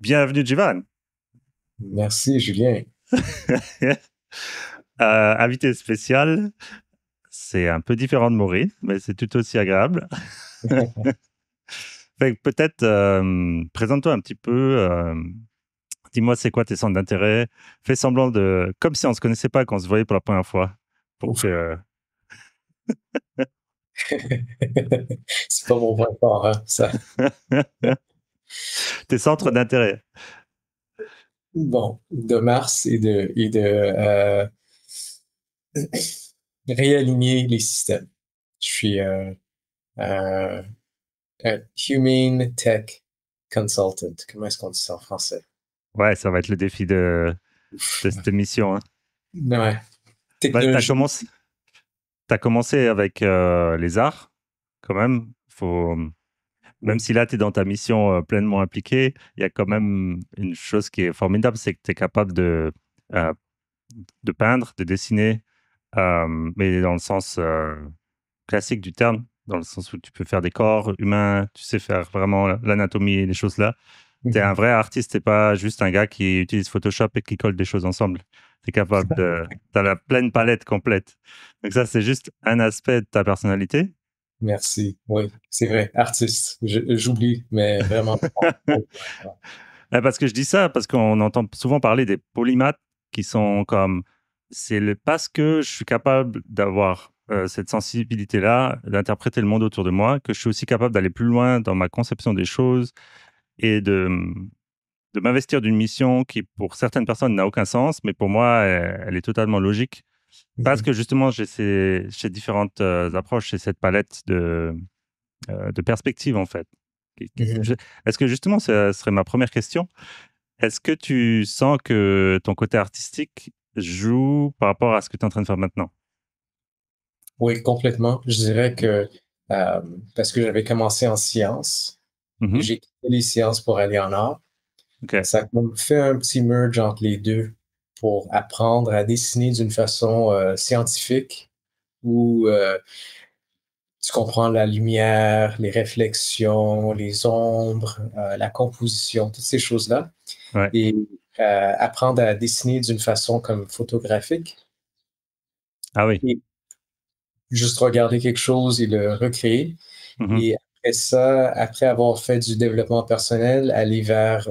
Bienvenue, Jivan. Merci, Julien. Invité spécial, c'est un peu différent de Maurice, mais c'est tout aussi agréable. Fait que peut-être, présente-toi un petit peu. Dis-moi, c'est quoi tes centres d'intérêt? Fais semblant de, comme si on se connaissait pas, qu'on se voyait pour la première fois, pour Ouf. que C'est pas mon point fort, hein, ça. tes centres d'intérêt. Bon, de Mars et de réaligner les systèmes. Je suis un, un Human Tech Consultant. Comment est-ce qu'on dit ça en français? Ouais, ça va être le défi de cette émission, hein. Ouais, Bah, technologie. t'as commencé avec les arts, quand même. Faut, même Oui. si là, tu es dans ta mission pleinement impliquée, il y a quand même une chose qui est formidable, c'est que tu es capable euh, de peindre, de dessiner, mais dans le sens classique du terme, dans le sens où tu peux faire des corps humains, tu sais faire vraiment l'anatomie et les choses là. Tu es un Mhm. vrai artiste, tu pas juste un gars qui utilise Photoshop et qui colle des choses ensemble. Tu es capable de... Tu as la pleine palette complète. Donc ça, c'est juste un aspect de ta personnalité. Merci. Oui, c'est vrai. Artiste. J'oublie, mais vraiment. Parce que je dis ça, parce qu'on entend souvent parler des polymathes qui sont comme, parce que je suis capable d'avoir cette sensibilité-là, d'interpréter le monde autour de moi, que je suis aussi capable d'aller plus loin dans ma conception des choses et de m'investir d'une mission qui, pour certaines personnes, n'a aucun sens, mais pour moi, elle est totalement logique. Parce Mhm. que justement, j'ai différentes approches, j'ai cette palette de perspectives, en fait. Mhm. Est-ce que justement, ce serait ma première question? Est-ce que tu sens que ton côté artistique joue par rapport à ce que tu es en train de faire maintenant? Oui, complètement. Je dirais que euh, parce que j'avais commencé en sciences, Mhm. j'ai quitté les sciences pour aller en art. OK. Ça a comme fait un petit merge entre les deux pour apprendre à dessiner d'une façon scientifique où tu comprends la lumière, les réflexions, les ombres, la composition, toutes ces choses-là. Ouais. Et apprendre à dessiner d'une façon comme photographique Ah oui. et juste regarder quelque chose et le recréer. Mhm. Et après ça, après avoir fait du développement personnel, aller vers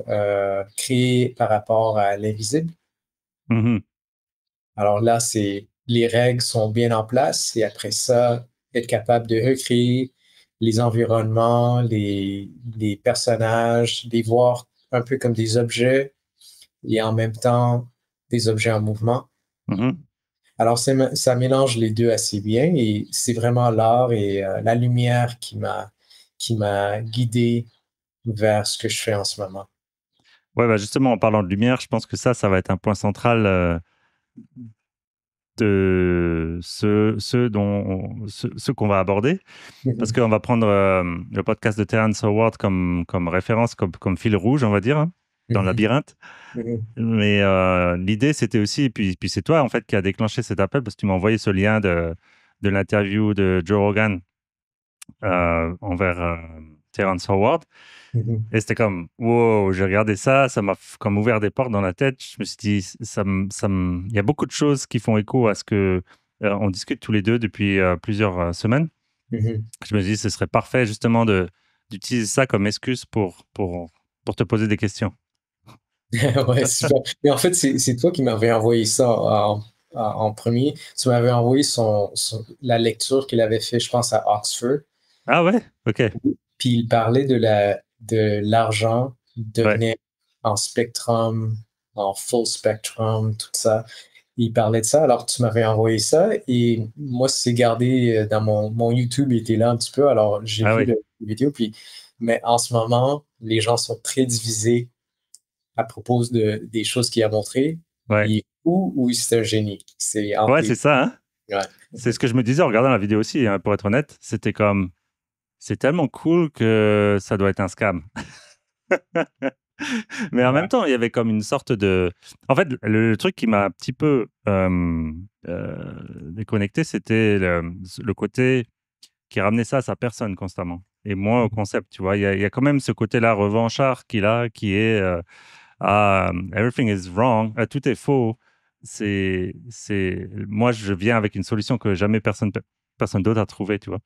créer par rapport à l'invisible. Mhm. Alors là, c'est les règles sont bien en place et après ça, être capable de recréer les environnements, les personnages, les voir un peu comme des objets et en même temps des objets en mouvement. Mhm. Alors ça mélange les deux assez bien et c'est vraiment l'art et la lumière qui m'a guidé vers ce que je fais en ce moment. Ouais, bah justement, en parlant de lumière, je pense que ça va être un point central de ce qu'on va aborder. Parce Mhm, qu'on va prendre le podcast de Terrence Howard comme référence, comme fil rouge, on va dire, hein, dans le mhm, labyrinthe. mhm, Mais l'idée, c'était aussi, et puis c'est toi, en fait, qui a déclenché cet appel, parce que tu m'as envoyé ce lien de l'interview de Joe Rogan envers Terrence Howard. mhm. Et c'était comme, wow, j'ai regardé ça, ça m'a comme ouvert des portes dans la tête. Je me suis dit, il y a beaucoup de choses qui font écho à ce que on discute tous les deux depuis plusieurs semaines. Mhm. Je me dis, ce serait parfait justement d'utiliser ça comme excuse pour te poser des questions. Ouais, super. Mais en fait, c'est toi qui m'avais envoyé ça en premier. Tu m'avais envoyé la lecture qu'il avait fait, je pense, à Oxford. Ah ouais? Ok. Puis il parlait de l'argent Ouais. devenait en spectrum, en full spectrum, tout ça. Il parlait de ça. Alors, tu m'avais envoyé ça et moi, c'est gardé dans mon YouTube, il était là un petit peu. Alors, j'ai Ah vu oui. la vidéo. Mais en ce moment, les gens sont très divisés à propos des choses qu'il a montrées. Ouais. Il est fou ou c'est un génie. C'est entre Ouais, c'est les ça, hein? deux. Ouais. C'est ce que je me disais en regardant la vidéo aussi, hein, pour être honnête. C'était comme, c'est tellement cool que ça doit être un scam. Mais en même Ouais. temps, il y avait comme une sorte de... En fait, le truc qui m'a un petit peu déconnecté, c'était le côté qui ramenait ça à sa personne constamment et moins au concept, tu vois. Il y a quand même ce côté-là revanchard qu'il a, qui est everything is wrong, tout est faux. Moi, je viens avec une solution que jamais personne d'autre a trouvé, tu vois.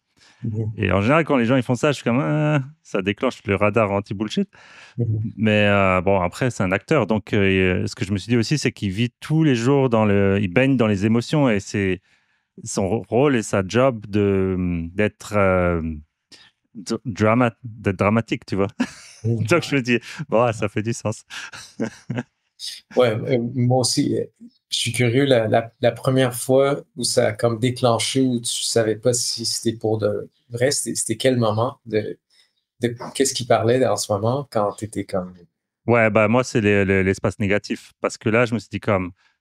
Mhm. Et en général, quand les gens ils font ça, je suis comme, ça déclenche le radar anti-bullshit. Mhm. Mais bon, après, c'est un acteur. Donc, ce que je me suis dit aussi, c'est qu'il vit tous les jours il baigne dans les émotions et c'est son rôle et sa job d'être d'être dramatique, tu vois. Mhm. Donc, je me dis, bon, ça fait du sens. Ouais, moi aussi, je suis curieux, la première fois où ça a comme déclenché, où tu savais pas si c'était pour de vrai, c'était quel moment de qu'est-ce qu'il parlait en ce moment quand tu étais comme. Ouais, bah, moi, c'est l'espace négatif. Parce que là, je me suis dit,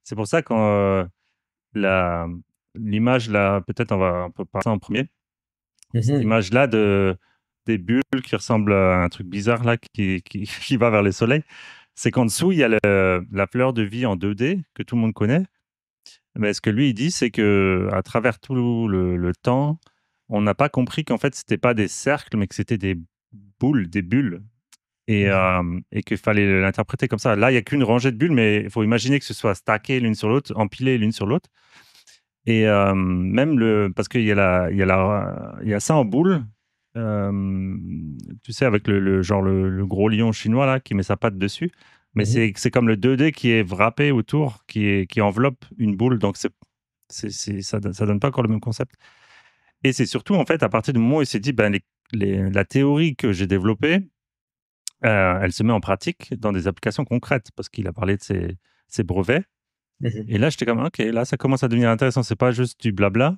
c'est pour ça quand la, l'image, là, peut-être on peut parler en premier. Cette Mhm. image-là des bulles qui ressemblent à un truc bizarre là qui va vers le soleil, c'est qu'en dessous, il y a la fleur de vie en 2D que tout le monde connaît. Mais ce que lui, il dit, c'est que à travers tout le temps, on n'a pas compris qu'en fait, c'était pas des cercles, mais que c'était des boules, des bulles. Mhm. Et qu'il fallait l'interpréter comme ça. Là, il n'y a qu'une rangée de bulles, mais il faut imaginer que ce soit stacké l'une sur l'autre, empilé l'une sur l'autre. Et même parce qu'il y a il y a ça en boule, euh, tu sais, avec genre le gros lion chinois là qui met sa patte dessus. Mais Mhm. c'est comme le 2D qui est wrappé autour, qui enveloppe une boule. Donc ça donne pas encore le même concept. Et c'est surtout en fait à partir du moment où il s'est dit, ben la théorie que j'ai développée, elle se met en pratique dans des applications concrètes parce qu'il a parlé de ses brevets. Mhm. Et là, j'étais comme, OK, là, ça commence à devenir intéressant. C'est pas juste du blabla,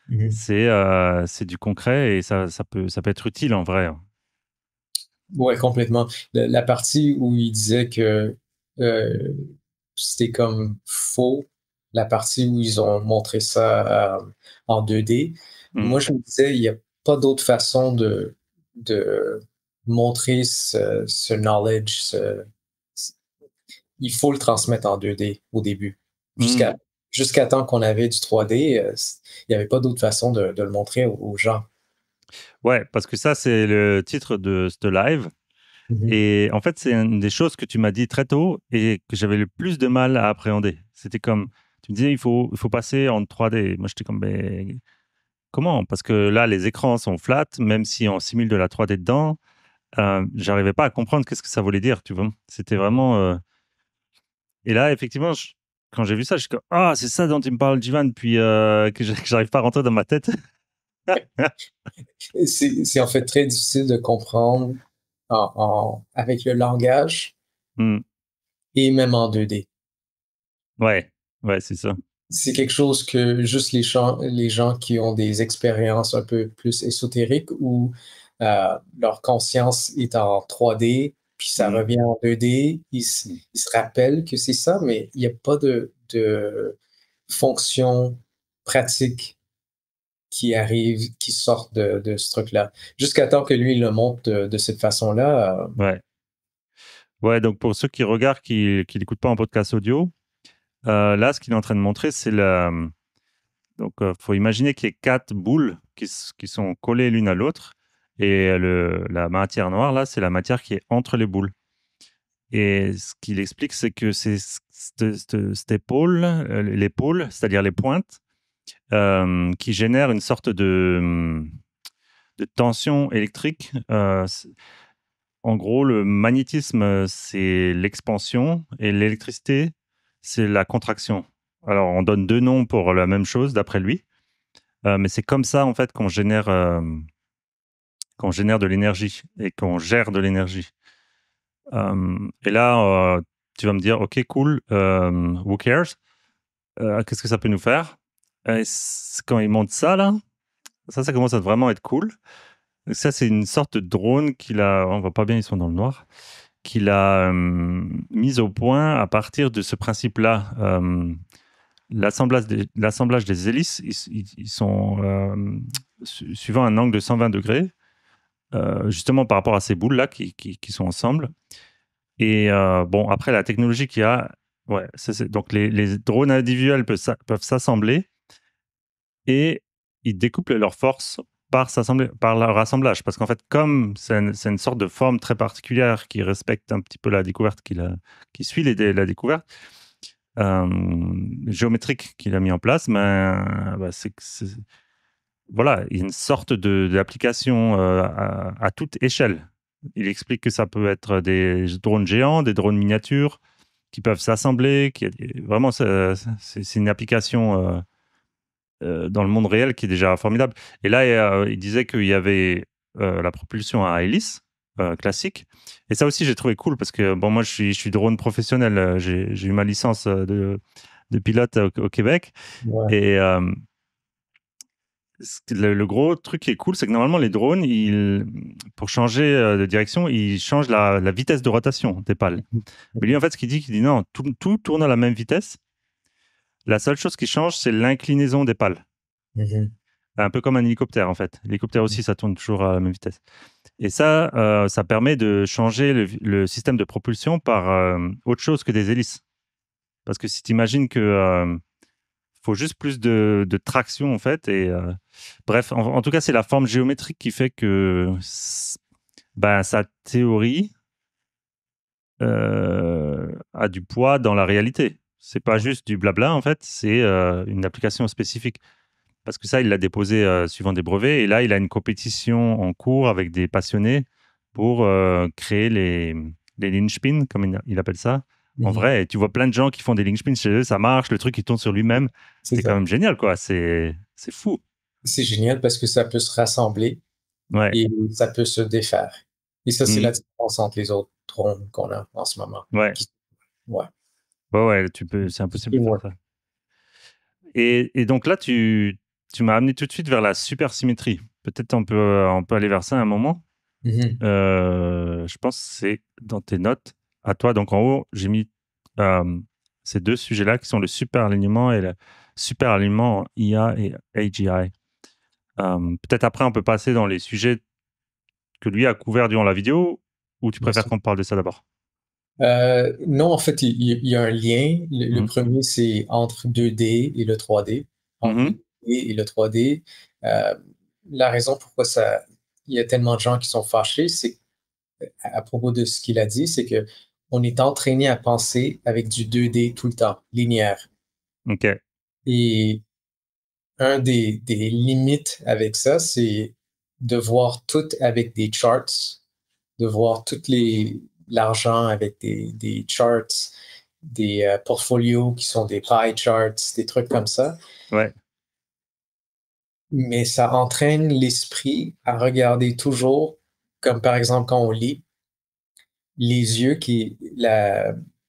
Mhm. c'est du concret et ça peut être utile en vrai, hein. Ouais, complètement. La partie où il disait que euh, c'était comme faux, la partie où ils ont montré ça en 2D, Mmh. moi je me disais, il n'y a pas d'autre façon de montrer ce knowledge. Il faut le transmettre en 2D au début. Mmh. Jusqu'à temps qu'on avait du 3D, il n'y avait pas d'autre façon de le montrer aux gens. Ouais, parce que ça, c'est le titre de ce live. Mhm. Et en fait, c'est une des choses que tu m'as dit très tôt et que j'avais le plus de mal à appréhender. C'était comme, tu me disais, il faut passer en 3D. Moi, j'étais comme, mais comment? Parce que là, les écrans sont flats, même si on simule de la 3D dedans. J'arrivais pas à comprendre qu'est-ce que ça voulait dire, tu vois. C'était vraiment. Et là, effectivement, quand j'ai vu ça, je suis comme, ah, c'est ça dont tu me parles, Jivan, puis que j'arrive pas à rentrer dans ma tête. C'est en fait très difficile de comprendre avec le langage Hmm. et même en 2D. Ouais, ouais, c'est ça. C'est quelque chose que juste les gens qui ont des expériences un peu plus ésotériques où leur conscience est en 3D, puis ça Hmm. revient en 2D, ils se rappellent que c'est ça, mais il n'y a pas de fonction pratique qui arrive, qui sort de ce truc-là. Jusqu'à temps que lui, il le montre de cette façon-là. Ouais. Ouais, donc pour ceux qui regardent, qui n'écoutent pas en podcast audio, là, ce qu'il est en train de montrer, c'est la. Donc, faut imaginer qu'il y ait quatre boules qui sont collées l'une à l'autre. Et la matière noire, là, c'est la matière qui est entre les boules. Et ce qu'il explique, c'est que c'est cette épaule, l'épaule, c'est-à-dire les pointes, qui génère une sorte de tension électrique. En gros, le magnétisme, c'est l'expansion et l'électricité, c'est la contraction. Alors, on donne deux noms pour la même chose, d'après lui. Mais c'est comme ça, en fait, qu'on génère de l'énergie et qu'on gère de l'énergie. Et là, tu vas me dire, OK, cool, who cares? Qu'est-ce que ça peut nous faire? Et quand il monte ça, là, ça commence à vraiment être cool. Ça, c'est une sorte de drone qu'il a, on voit pas bien, ils sont dans le noir, qu'il a mise au point à partir de ce principe-là. L'assemblage des hélices, ils sont suivant un angle de 120 degrés, justement par rapport à ces boules-là qui sont ensemble. Et bon, après, la technologie qu'il y a, ouais, donc les drones individuels peuvent s'assembler et ils découplent leur force par leur assemblage. Parce qu'en fait, comme c'est une sorte de forme très particulière qui respecte un petit peu la découverte qui suit la découverte géométrique qu'il a mis en place, voilà, il y a une sorte d'application à toute échelle. Il explique que ça peut être des drones géants, des drones miniatures qui peuvent s'assembler. Vraiment, c'est une application dans le monde réel qui est déjà formidable. Et là, il disait qu'il y avait la propulsion à hélice classique. Et ça aussi, j'ai trouvé cool parce que bon, moi, je suis drone professionnel. J'ai eu ma licence de pilote au Québec. Ouais. Et le gros truc qui est cool, c'est que normalement, les drones, pour changer de direction, ils changent la vitesse de rotation des pales. Mais lui, en fait, ce qu'il dit non, tout tourne à la même vitesse. La seule chose qui change, c'est l'inclinaison des pales. Mhm. Un peu comme un hélicoptère, en fait. L'hélicoptère aussi, ça tourne toujours à la même vitesse. Et ça permet de changer le système de propulsion par autre chose que des hélices. Parce que si tu imagines que faut juste plus de traction, en fait. Et bref, en tout cas, c'est la forme géométrique qui fait que sa théorie a du poids dans la réalité. C'est pas juste du blabla, en fait. C'est une application spécifique. Parce que ça, il l'a déposé suivant des brevets. Et là, il a une compétition en cours avec des passionnés pour créer les linchpins, comme il appelle ça, en Mhm. vrai. Et tu vois plein de gens qui font des linchpins chez eux, ça marche, le truc, il tourne sur lui-même. C'est C'est quand ça. même génial, quoi. C'est fou. C'est génial parce que ça peut se rassembler Ouais. et ça peut se défaire. Et ça, c'est Mm. la différence entre les autres drones qu'on a en ce moment. Ouais. Ouais. Ouais, c'est impossible de faire ça. Et donc là, tu m'as amené tout de suite vers la supersymétrie. Peut-être on peut aller vers ça à un moment. Mhm. Je pense que c'est dans tes notes à toi. Donc en haut, j'ai mis ces deux sujets-là qui sont le super-alignement et le super-alignement en IA et AGI. Peut-être après, on peut passer dans les sujets que lui a couverts durant la vidéo, ou tu Bien préfères sûr. qu'on parle de ça d'abord? Non, en fait, il y a un lien. Le Mhm. premier, c'est entre 2D et le 3D. Entre le Mhm. 2D et le 3D. Euh, la raison pourquoi il y a tellement de gens qui sont fâchés, c'est à propos de ce qu'il a dit, c'est que on est entraîné à penser avec du 2D tout le temps, linéaire. OK. Et un des limites avec ça, c'est de voir tout avec des charts, de voir l'argent avec des charts, des portfolios qui sont des pie charts, des trucs comme ça. Ouais. Mais ça entraîne l'esprit à regarder toujours, comme par exemple quand on lit, les yeux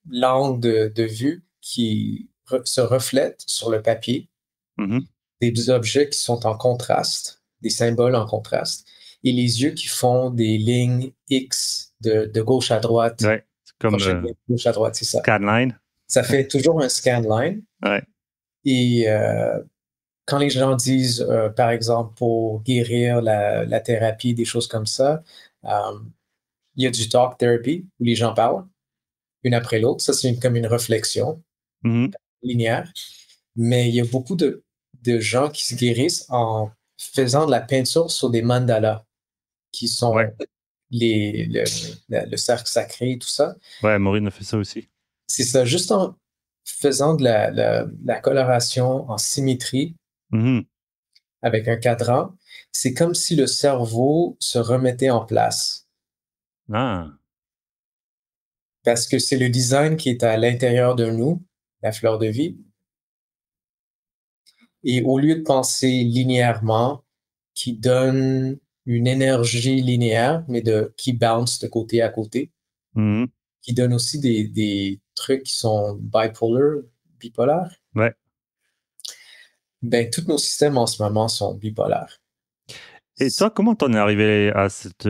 l'angle de vue qui se reflète sur le papier, Mhm. des objets qui sont en contraste, des symboles en contraste, et les yeux qui font des lignes X de gauche à droite, Ouais. C'est comme prochaine ligne gauche à droite, c'est ça. scanline. Ça fait toujours un scanline. Ouais. Et quand les gens disent, par exemple, pour guérir la thérapie, des choses comme ça, euh, il y a du talk therapy où les gens parlent une après l'autre. Ça, c'est comme une réflexion Mhm. linéaire. Mais il y a beaucoup de gens qui se guérissent en faisant de la peinture sur des mandalas, qui Ouais. sont le cercle sacré, tout ça. Ouais, Maureen a fait ça aussi. C'est ça, juste en faisant de la coloration en symétrie Mhm. avec un cadran, c'est comme si le cerveau se remettait en place. Ah. Parce que c'est le design qui est à l'intérieur de nous, la fleur de vie. Et au lieu de penser linéairement, qui donne une énergie linéaire, mais qui bounce de côté à côté, Mhm. qui donne aussi des trucs qui sont bipolaires, Ouais. ben, tous nos systèmes en ce moment sont bipolaires. Et toi, comment t'en es arrivé à cette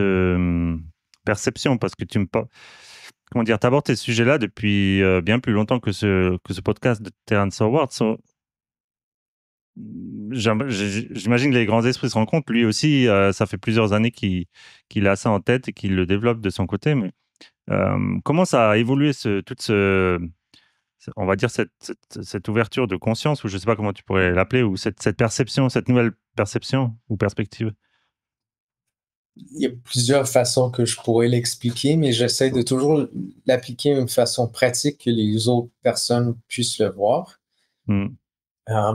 perception? Parce que comment dire, t'abordes ces sujets-là depuis bien plus longtemps que ce podcast de Terrence Howard. J'imagine que les grands esprits se rencontrent. Lui aussi, ça fait plusieurs années qu'il a ça en tête et qu'il le développe de son côté. Mais comment ça a évolué, on va dire, cette ouverture de conscience, ou je ne sais pas comment tu pourrais l'appeler, ou cette perception, cette nouvelle perception ou perspective? Il y a plusieurs façons que je pourrais l'expliquer, mais j'essaie de toujours l'appliquer d'une façon pratique que les autres personnes puissent le voir. Hmm.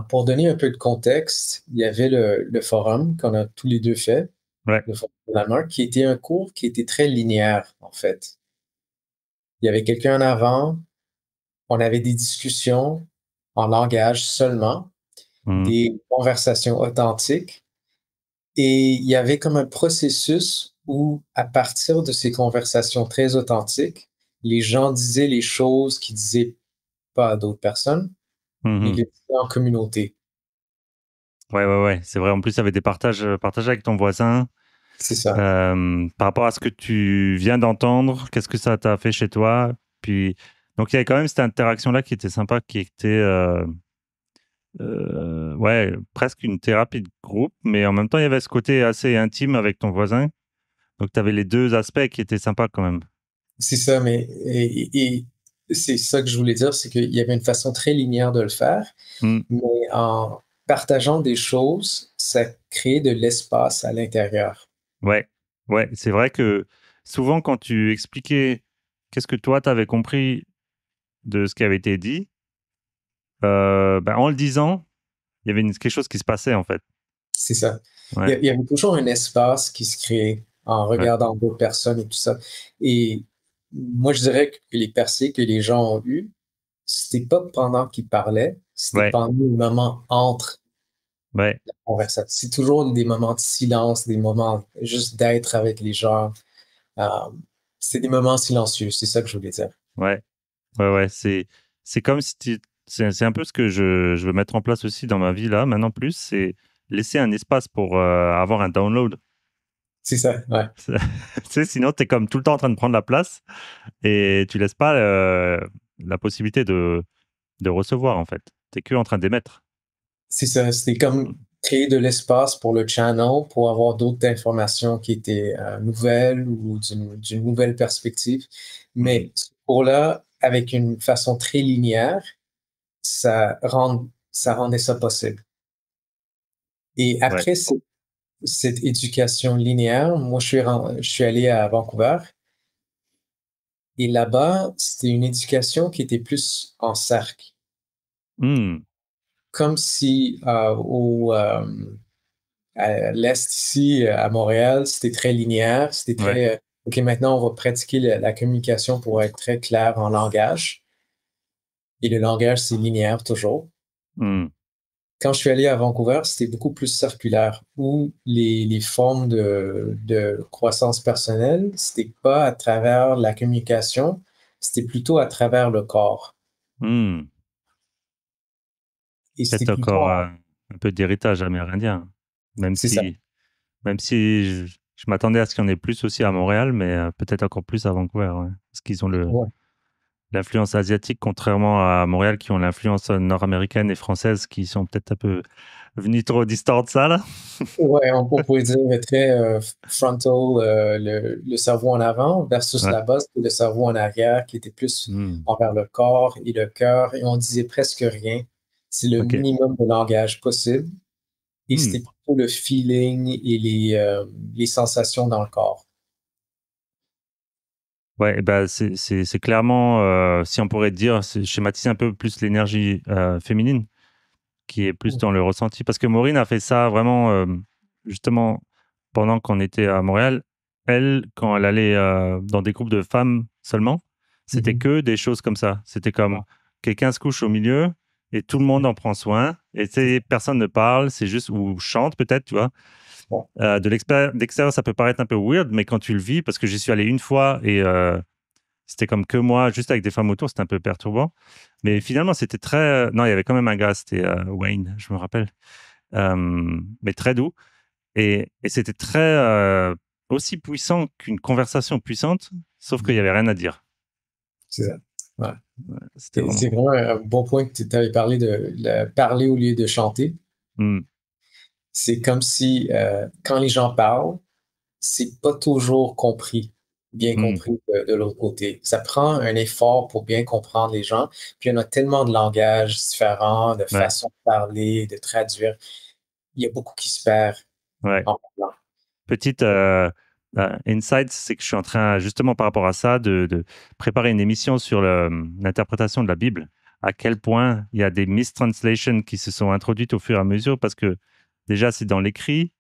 Pour donner un peu de contexte, il y avait le forum qu'on a tous les deux fait, Ouais. le forum de Landmark, qui était un cours qui était très linéaire, en fait. Il y avait quelqu'un en avant, on avait des discussions en langage seulement, Hmm. des conversations authentiques, et il y avait comme un processus où, à partir de ces conversations très authentiques, les gens disaient les choses qu'ils disaient pas à d'autres personnes, mais ils Mhm. les disaient en communauté. Ouais, ouais, ouais. C'est vrai. En plus, il y avait des partages partagés avec ton voisin C'est ça. par rapport à ce que tu viens d'entendre. Qu'est-ce que ça t'a fait chez toi? Puis, donc, il y avait quand même cette interaction-là qui était sympa, qui était ouais, presque une thérapie de groupe, mais en même temps, il y avait ce côté assez intime avec ton voisin. Donc, tu avais les deux aspects qui étaient sympas quand même. C'est ça, mais et c'est ça que je voulais dire, c'est qu'il y avait une façon très linéaire de le faire, Hmm. mais en partageant des choses, ça crée de l'espace à l'intérieur. Ouais, ouais. C'est vrai que souvent, quand tu expliquais qu'est-ce que toi, tu avais compris de ce qui avait été dit, ben, en le disant, il y avait quelque chose qui se passait en fait. C'est ça. Ouais, Il y avait toujours un espace qui se crée en ouais, regardant d'autres personnes et tout ça. Et moi, je dirais que les percées que les gens ont eues, c'était pas pendant qu'ils parlaient, c'était ouais, pendant le moment entre ouais, conversations. C'est toujours des moments de silence, des moments juste d'être avec les gens. Euh, c'est des moments silencieux, c'est ça que je voulais dire. ouais, ouais, ouais. C'est comme si c'est un peu ce que je veux mettre en place aussi dans ma vie là, maintenant plus, c'est laisser un espace pour avoir un download. C'est ça, ouais. Tu sais, sinon, tu es comme tout le temps en train de prendre la place et tu laisses pas la possibilité de recevoir en fait. Tu es que en train d'émettre. C'est ça, c'était comme créer de l'espace pour le channel, pour avoir d'autres informations qui étaient nouvelles ou d'une nouvelle perspective. Mhm. Mais ce cours-là, avec une façon très linéaire, ça rendait ça possible. Et Ouais. après cette éducation linéaire, moi, je suis allé à Vancouver et là-bas, c'était une éducation qui était plus en cercle. Hmm. Comme si à l'Est ici, à Montréal, c'était très linéaire, c'était Ouais. très, OK, maintenant, on va pratiquer la communication pour être très clair en langage. Et le langage, c'est linéaire toujours. Hmm. Quand je suis allé à Vancouver, c'était beaucoup plus circulaire, où les formes de croissance personnelle, c'était pas à travers la communication, c'était plutôt à travers le corps. Hmm. Et c'était Peut-être plutôt, encore un peu d'héritage amérindien, même c'est ça. si, même si je m'attendais à ce qu'il y en ait plus aussi à Montréal, mais peut-être encore plus à Vancouver, ouais. Parce qu'ils ont Ouais. l'influence asiatique, contrairement à Montréal, qui ont l'influence nord-américaine et française, qui sont peut-être un peu venus trop distants de ça, là. Ouais, on pourrait dire très frontal, le cerveau en avant, versus Ouais. là-bas, c'était le cerveau en arrière qui était plus Hmm. envers le corps et le cœur, et on disait presque rien. C'est le Ok. minimum de langage possible, et Hmm. c'était plutôt le feeling et les sensations dans le corps. Ouais, et ben c'est clairement, si on pourrait dire, c'est schématiser un peu plus l'énergie féminine, qui est plus dans le ressenti. Parce que Maureen a fait ça vraiment, justement, pendant qu'on était à Montréal. Elle, quand elle allait dans des groupes de femmes seulement, c'était Mhm. que des choses comme ça. C'était comme Ah, quelqu'un se couche au milieu et tout le monde en prend soin. Et tu sais, personne ne parle, c'est juste, ou chante peut-être, tu vois. bon. D'extérieur, ça peut paraître un peu weird, mais quand tu le vis, parce que j'y suis allé une fois et c'était comme que moi, juste avec des femmes autour, c'était un peu perturbant. Mais finalement, c'était très. Non, il y avait quand même un gars, c'était Wayne, je me rappelle. Mais très doux. Et c'était très aussi puissant qu'une conversation puissante, sauf qu'il n'y Mhm. avait rien à dire. C'est ça. Ouais. C'était Et vraiment c'est cool. vraiment un bon point que tu avais parlé de parler au lieu de chanter. Hmm, C'est comme si quand les gens parlent, c'est pas toujours compris, bien hmm, compris de l'autre côté. Ça prend un effort pour bien comprendre les gens. Puis il y en a tellement de langages différents, de ouais, façons de parler, de traduire. Il y a beaucoup qui se perd ouais. en parlant. Petite, insight, c'est que je suis en train, justement par rapport à ça, de préparer une émission sur l'interprétation de la Bible. À quel point il y a des mistranslations qui se sont introduites au fur et à mesure, parce que déjà, c'est dans l'écrit,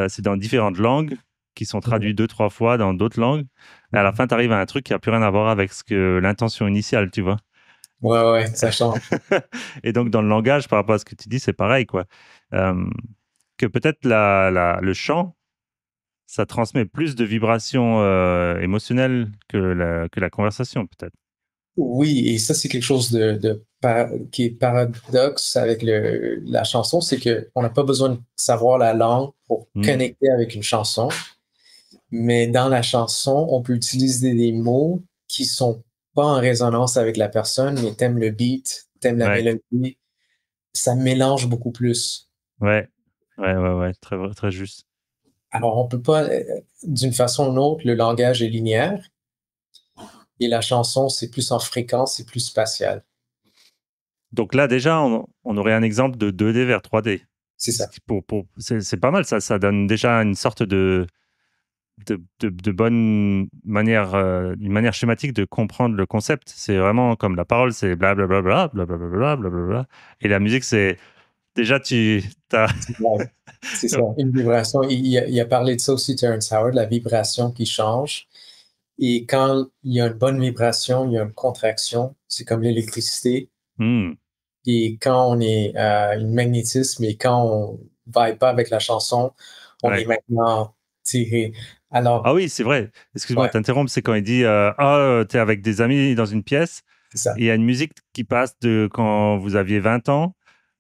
c'est dans différentes langues qui sont traduites 2-3 fois dans d'autres langues. Et à la fin, tu arrives à un truc qui n'a plus rien à voir avec l'intention initiale, tu vois. Ouais, ouais, ça change. Et donc, dans le langage, par rapport à ce que tu dis, c'est pareil, quoi. Que peut-être le chant, ça transmet plus de vibrations émotionnelles que la conversation, peut-être. Oui, et ça, c'est quelque chose qui est paradoxe avec la chanson, c'est qu'on n'a pas besoin de savoir la langue pour Mm. connecter avec une chanson, mais dans la chanson, on peut utiliser des mots qui sont pas en résonance avec la personne, mais t'aimes le beat, t'aimes la Ouais, mélodie, ça mélange beaucoup plus. ouais, ouais, très, très juste. Alors, on peut pas, d'une façon ou d'une autre, le langage est linéaire et la chanson, c'est plus en fréquence, c'est plus spatial. Donc là, déjà, on aurait un exemple de 2D vers 3D. C'est ça. C'est pas mal, ça donne déjà une sorte de bonne manière, une manière schématique de comprendre le concept. C'est vraiment comme la parole, c'est blablabla, blablabla, blablabla. Et la musique, c'est déjà, t'as... Ouais, c'est ça, une vibration. Il a parlé de ça aussi, Terrence Howard, la vibration qui change. Et quand il y a une bonne vibration, il y a une contraction. C'est comme l'électricité. Hmm, Et quand on est une magnétisme et quand on ne vibe pas avec la chanson, on est ouais. maintenant tiré. Alors, Ah oui, c'est vrai. Excuse-moi de ouais, t'interrompre, c'est quand il dit t'es avec des amis dans une pièce c'est ça. et il y a une musique qui passe de quand vous aviez 20 ans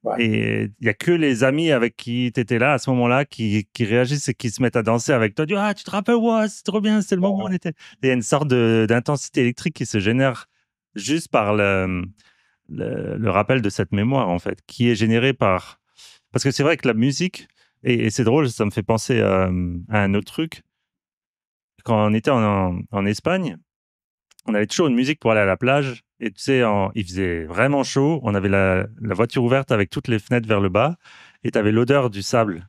Ouais, et il y a que les amis avec qui tu étais là à ce moment-là qui réagissent et qui se mettent à danser avec toi. Ah, tu te rappelles, ouais, c'est trop bien, c'est le moment où on était. Et il y a une sorte d'intensité électrique qui se génère juste par le rappel de cette mémoire, en fait, qui est générée par. Parce que c'est vrai que la musique, et c'est drôle, ça me fait penser à un autre truc. Quand on était en Espagne, on avait toujours une musique pour aller à la plage. Et tu sais, il faisait vraiment chaud. On avait la voiture ouverte avec toutes les fenêtres vers le bas. Et tu avais l'odeur du sable.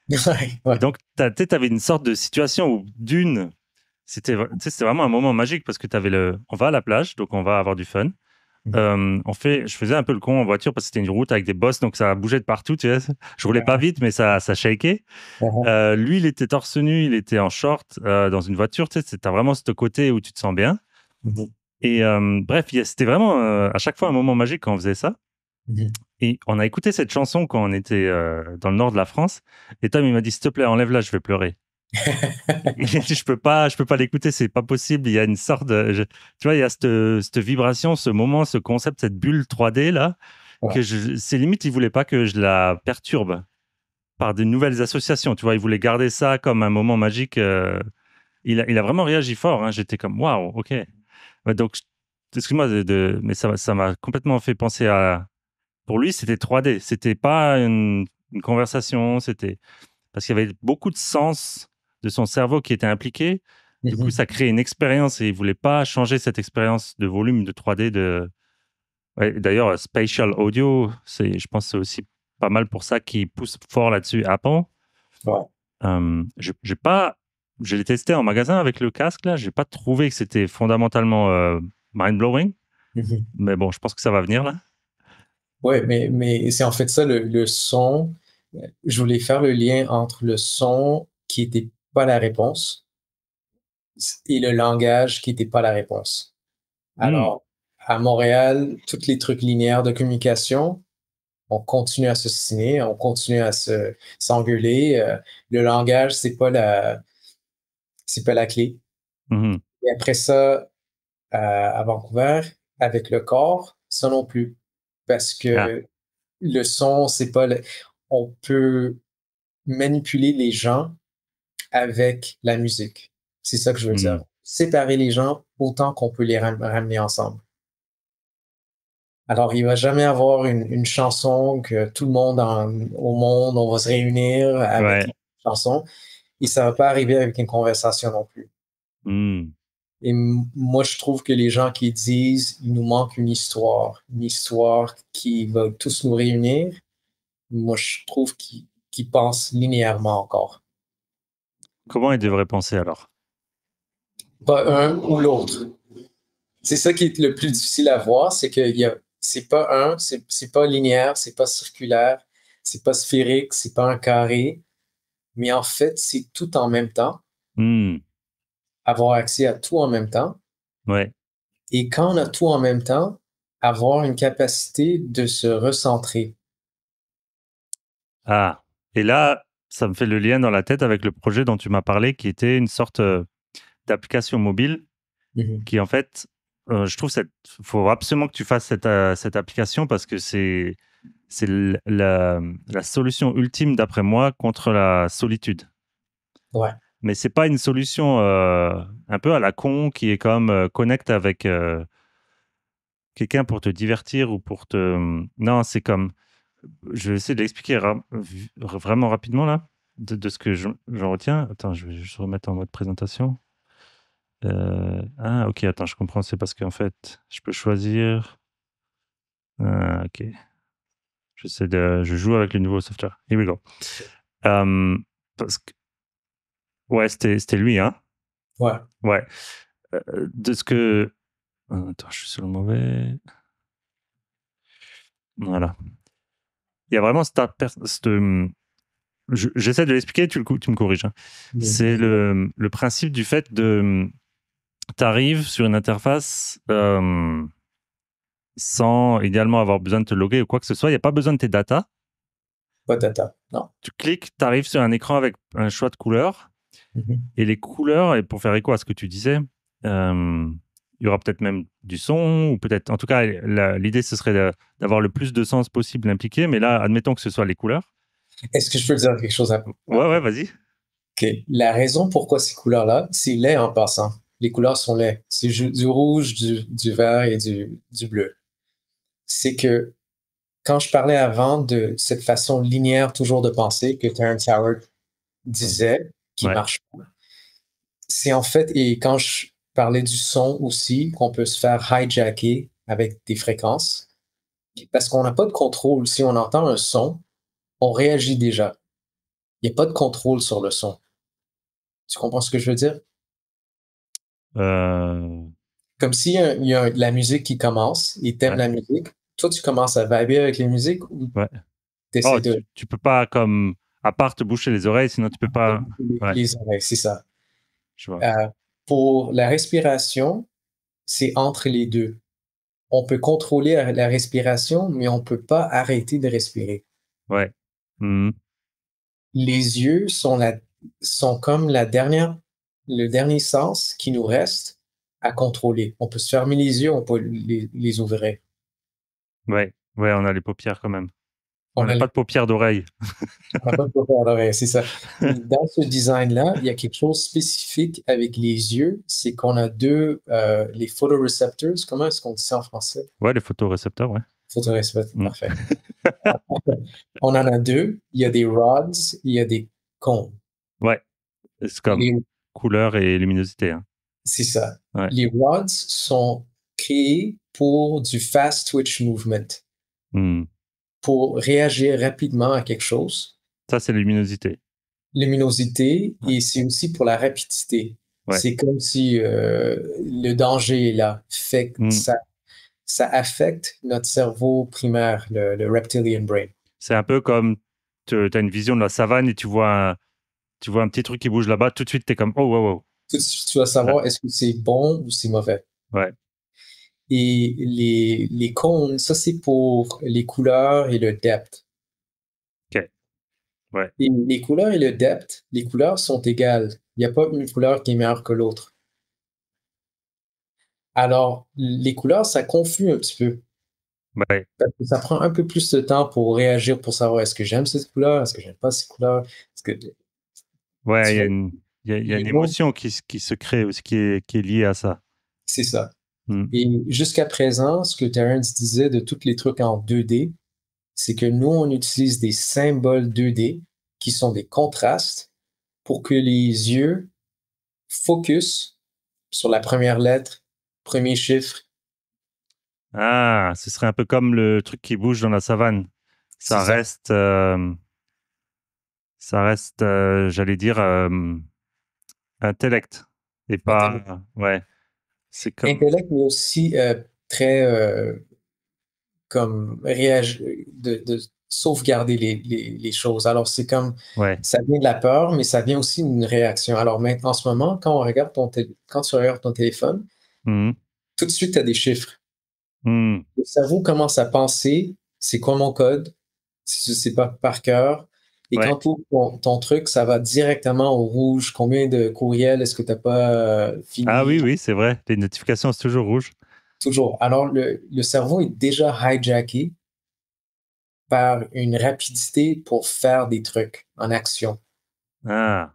ouais, Et ouais. donc, tu avais une sorte de situation où, c'était vraiment un moment magique parce que tu avais on va à la plage, donc on va avoir du fun. Je faisais un peu le con en voiture parce que c'était une route avec des bosses, donc ça bougeait de partout. Tu sais. Je roulais pas vite, mais ça shakeait. Lui, il était torse nu, il était en short dans une voiture. Tu sais, t'as vraiment ce côté où tu te sens bien. Et bref, c'était vraiment à chaque fois un moment magique quand on faisait ça. Et on a écouté cette chanson quand on était dans le nord de la France. Et Tom, il m'a dit, s'il te plaît, enlève-la, je vais pleurer. Et je peux pas l'écouter, c'est pas possible. Il y a une sorte tu vois, il y a cette vibration, ce moment, ce concept, cette bulle 3D là, Ouais. c'est limite, il voulait pas que je la perturbe par de nouvelles associations. Tu vois, il voulait garder ça comme un moment magique. Il a vraiment réagi fort. Hein. J'étais comme, waouh, ok. Ouais, donc, excuse-moi, mais ça m'a complètement fait penser à. Pour lui, c'était 3D. C'était pas une conversation. C'était parce qu'il y avait beaucoup de sens de son cerveau qui était impliqué. Du coup, ça créait une expérience et il voulait pas changer cette expérience de volume de 3D. Ouais, d'ailleurs, spatial audio, je pense, que c'est aussi pas mal pour ça qui pousse fort là-dessus. Apple. Ouais. J'ai pas, je l'ai testé en magasin avec le casque là. J'ai pas trouvé que c'était fondamentalement mind blowing. Mais bon, je pense que ça va venir là. Ouais, mais c'est en fait ça, le son. Je voulais faire le lien entre le son qui était pas la réponse et le langage qui était pas la réponse. Hmm. Alors, à Montréal, tous les trucs linéaires de communication, on continue à se signer, on continue à s'engueuler. Le langage, c'est pas la clé. Mhm. Et après ça, à Vancouver, avec le corps, ça non plus. Parce Ah. que le son, c'est pas on peut manipuler les gens avec la musique. C'est ça que je veux Hmm. dire. Séparer les gens autant qu'on peut les ramener ensemble. Alors, il va jamais avoir une chanson que tout le monde au monde, on va se réunir avec Ouais. une chanson et ça va pas arriver avec une conversation non plus. Hmm. Et moi, je trouve que les gens qui disent il nous manque une histoire qui va tous nous réunir, moi, je trouve qu'ils pensent linéairement encore. Comment ils devraient penser alors? Pas un ou l'autre. C'est ça qui est le plus difficile à voir, c'est que c'est pas c'est pas linéaire, c'est pas circulaire, c'est pas sphérique, c'est pas un carré, mais en fait, c'est tout en même temps, Hmm, avoir accès à tout en même temps. ouais. Et quand on a tout en même temps, avoir une capacité de se recentrer. Ah, et là, ça me fait le lien dans la tête avec le projet dont tu m'as parlé, qui était une sorte d'application mobile Mhm. qui, en fait, je trouve faut absolument que tu fasses cette application parce que c'est la solution ultime, d'après moi, contre la solitude. Ouais. Mais c'est pas une solution un peu à la con qui est comme connecte avec quelqu'un pour te divertir ou pour te. Non, c'est comme. Je vais essayer de l'expliquer vraiment rapidement là, de ce que j'en retiens. Attends, je vais juste remettre en mode présentation. Ah, ok, attends, je comprends. C'est parce qu'en fait, je peux choisir. Ah, ok. Je joue avec le nouveau software. Here we go. Euh, parce que, ouais, c'était lui, hein. Ouais. Ouais. De ce que. Attends, je suis sur le mauvais. Voilà. Il y a vraiment j'essaie de l'expliquer, tu me corriges, hein. C'est Mhm. le principe du fait de. Tu arrives sur une interface sans idéalement avoir besoin de te loguer ou quoi que ce soit. Il n'y a pas besoin de tes datas. Pas de data. Non. Tu cliques, tu arrives sur un écran avec un choix de couleurs. Mhm. Et les couleurs, et pour faire écho à ce que tu disais, il y aura peut-être même du son, ou peut-être, en tout cas, l'idée, ce serait d'avoir le plus de sens possible impliqué. Mais là, admettons que ce soit les couleurs. Est-ce que je peux dire quelque chose Ouais, ouais, après? vas-y. OK. La raison pourquoi ces couleurs-là, c'est laid en passant. Les couleurs sont laides. C'est du rouge, du vert et du bleu. C'est que quand je parlais avant de cette façon linéaire toujours de penser que Terrence Howard disait, qui Ouais, marche pas, c'est en fait, et quand je parlais du son aussi, qu'on peut se faire hijacker avec des fréquences, parce qu'on n'a pas de contrôle. Si on entend un son, on réagit déjà. Il n'y a pas de contrôle sur le son. Tu comprends ce que je veux dire? euh, Comme s'il y a de la musique qui commence, et t'aimes ouais, la musique, toi, tu commences à vibrer avec les musiques ou ouais. Oh, t'essaies de tu peux pas, comme, à part te boucher les oreilles, sinon tu peux pas. Ouais, les oreilles, c'est ça. je vois. Euh, pour la respiration, c'est entre les deux. On peut contrôler la respiration, mais on peut pas arrêter de respirer. Ouais. Mhm. Les yeux sont comme le dernier sens qui nous reste à contrôler. On peut se fermer les yeux, on peut les ouvrir. Ouais, ouais, on a les paupières quand même. On On n'a a pas de paupières d'oreille. On n'a pas de couleur d'oreille, c'est ça. Dans ce design-là, il y a quelque chose de spécifique avec les yeux, c'est qu'on a les photoreceptors, comment est-ce qu'on dit ça en français? Ouais, les photorécepteurs, ouais. Photorécepteurs, Mm. parfait. On en a deux, il y a des rods, il y a des cônes. Ouais, c'est comme Les- couleur et luminosité, hein. c'est ça. Ouais. Les rods sont créés pour du fast twitch movement, Hmm. pour réagir rapidement à quelque chose. Ça, c'est la luminosité. Luminosité Ouais. et c'est aussi pour la rapidité. Ouais. C'est comme si le danger est là. Fait que Hmm. ça affecte notre cerveau primaire, le reptilian brain. C'est un peu comme tu as une vision de la savane et tu vois un petit truc qui bouge là-bas, tout de suite, tu es comme oh, wow, wow. Tout de suite, tu vas Ouais. savoir est-ce que c'est bon ou c'est mauvais. Ouais. Et les cônes, ça c'est pour les couleurs et le depth. Ok. Ouais. Et les couleurs et le depth, les couleurs sont égales. Il n'y a pas une couleur qui est meilleure que l'autre. Alors, les couleurs, ça confuse un petit peu. Ouais. Parce que ça prend un peu plus de temps pour réagir, pour savoir est-ce que j'aime cette couleur, est-ce que j'aime pas cette couleur. Est-ce que Ouais, tu vois, il y a une les mots, émotion qui se crée aussi, qui est liée à ça. c'est ça. Hmm. Et jusqu'à présent, ce que Terence disait de tous les trucs en 2D, c'est que nous, on utilise des symboles 2D qui sont des contrastes pour que les yeux focus sur la première lettre, premier chiffre. Ah, ce serait un peu comme le truc qui bouge dans la savane. C'est Ça ça. reste, ça reste, j'allais dire, intellect et Intellect, pas. Ouais, c'est comme. intellect, mais aussi très comme réagir, de sauvegarder les choses. Alors, c'est comme, Ouais. ça vient de la peur, mais ça vient aussi d'une réaction. Alors, maintenant, en ce moment, quand tu regardes ton téléphone, Mhm. tout de suite, tu as des chiffres. Mhm. Le cerveau commence à penser, c'est quoi mon code, si tu ne sais pas par cœur. Et Ouais. quand tu ouvres ton truc, ça va directement au rouge. Combien de courriels est-ce que tu n'as pas Ah oui, fini? oui, c'est vrai. Les notifications, c'est toujours rouge. Toujours. Alors, le cerveau est déjà hijacké par une rapidité pour faire des trucs en action. Ah,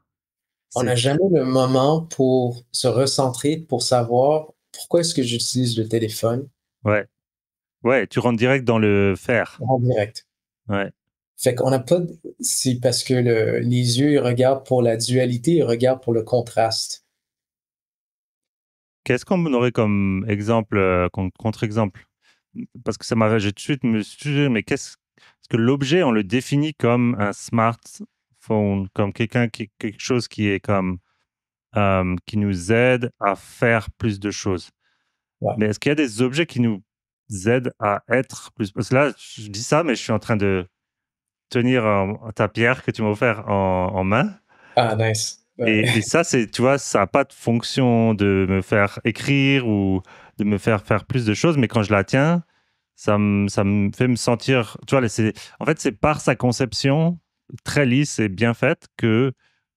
On n'a c'est. jamais le moment pour se recentrer, pour savoir pourquoi est-ce que j'utilise le téléphone Ouais. Ouais, tu rentres direct dans le faire. en direct. Ouais. Fait qu'on n'a pas, c'est parce que les yeux, ils regardent pour la dualité, ils regardent pour le contraste. Qu'est-ce qu'on aurait comme exemple, contre-exemple? Parce que ça m'a, j'ai tout de suite me suis dit, mais est-ce que l'objet, on le définit comme un smartphone, comme quelque chose qui est comme, qui nous aide à faire plus de choses. Ouais. Mais est-ce qu'il y a des objets qui nous aident à être plus? Parce que là, je dis ça, mais je suis en train de tenir ta pierre que tu m'as offert en main. Ah, nice. Ouais. Et ça, c'est, tu vois, ça n'a pas de fonction de me faire écrire ou de me faire faire plus de choses, mais quand je la tiens, ça me fait me sentir, tu vois, en fait, c'est par sa conception très lisse et bien faite que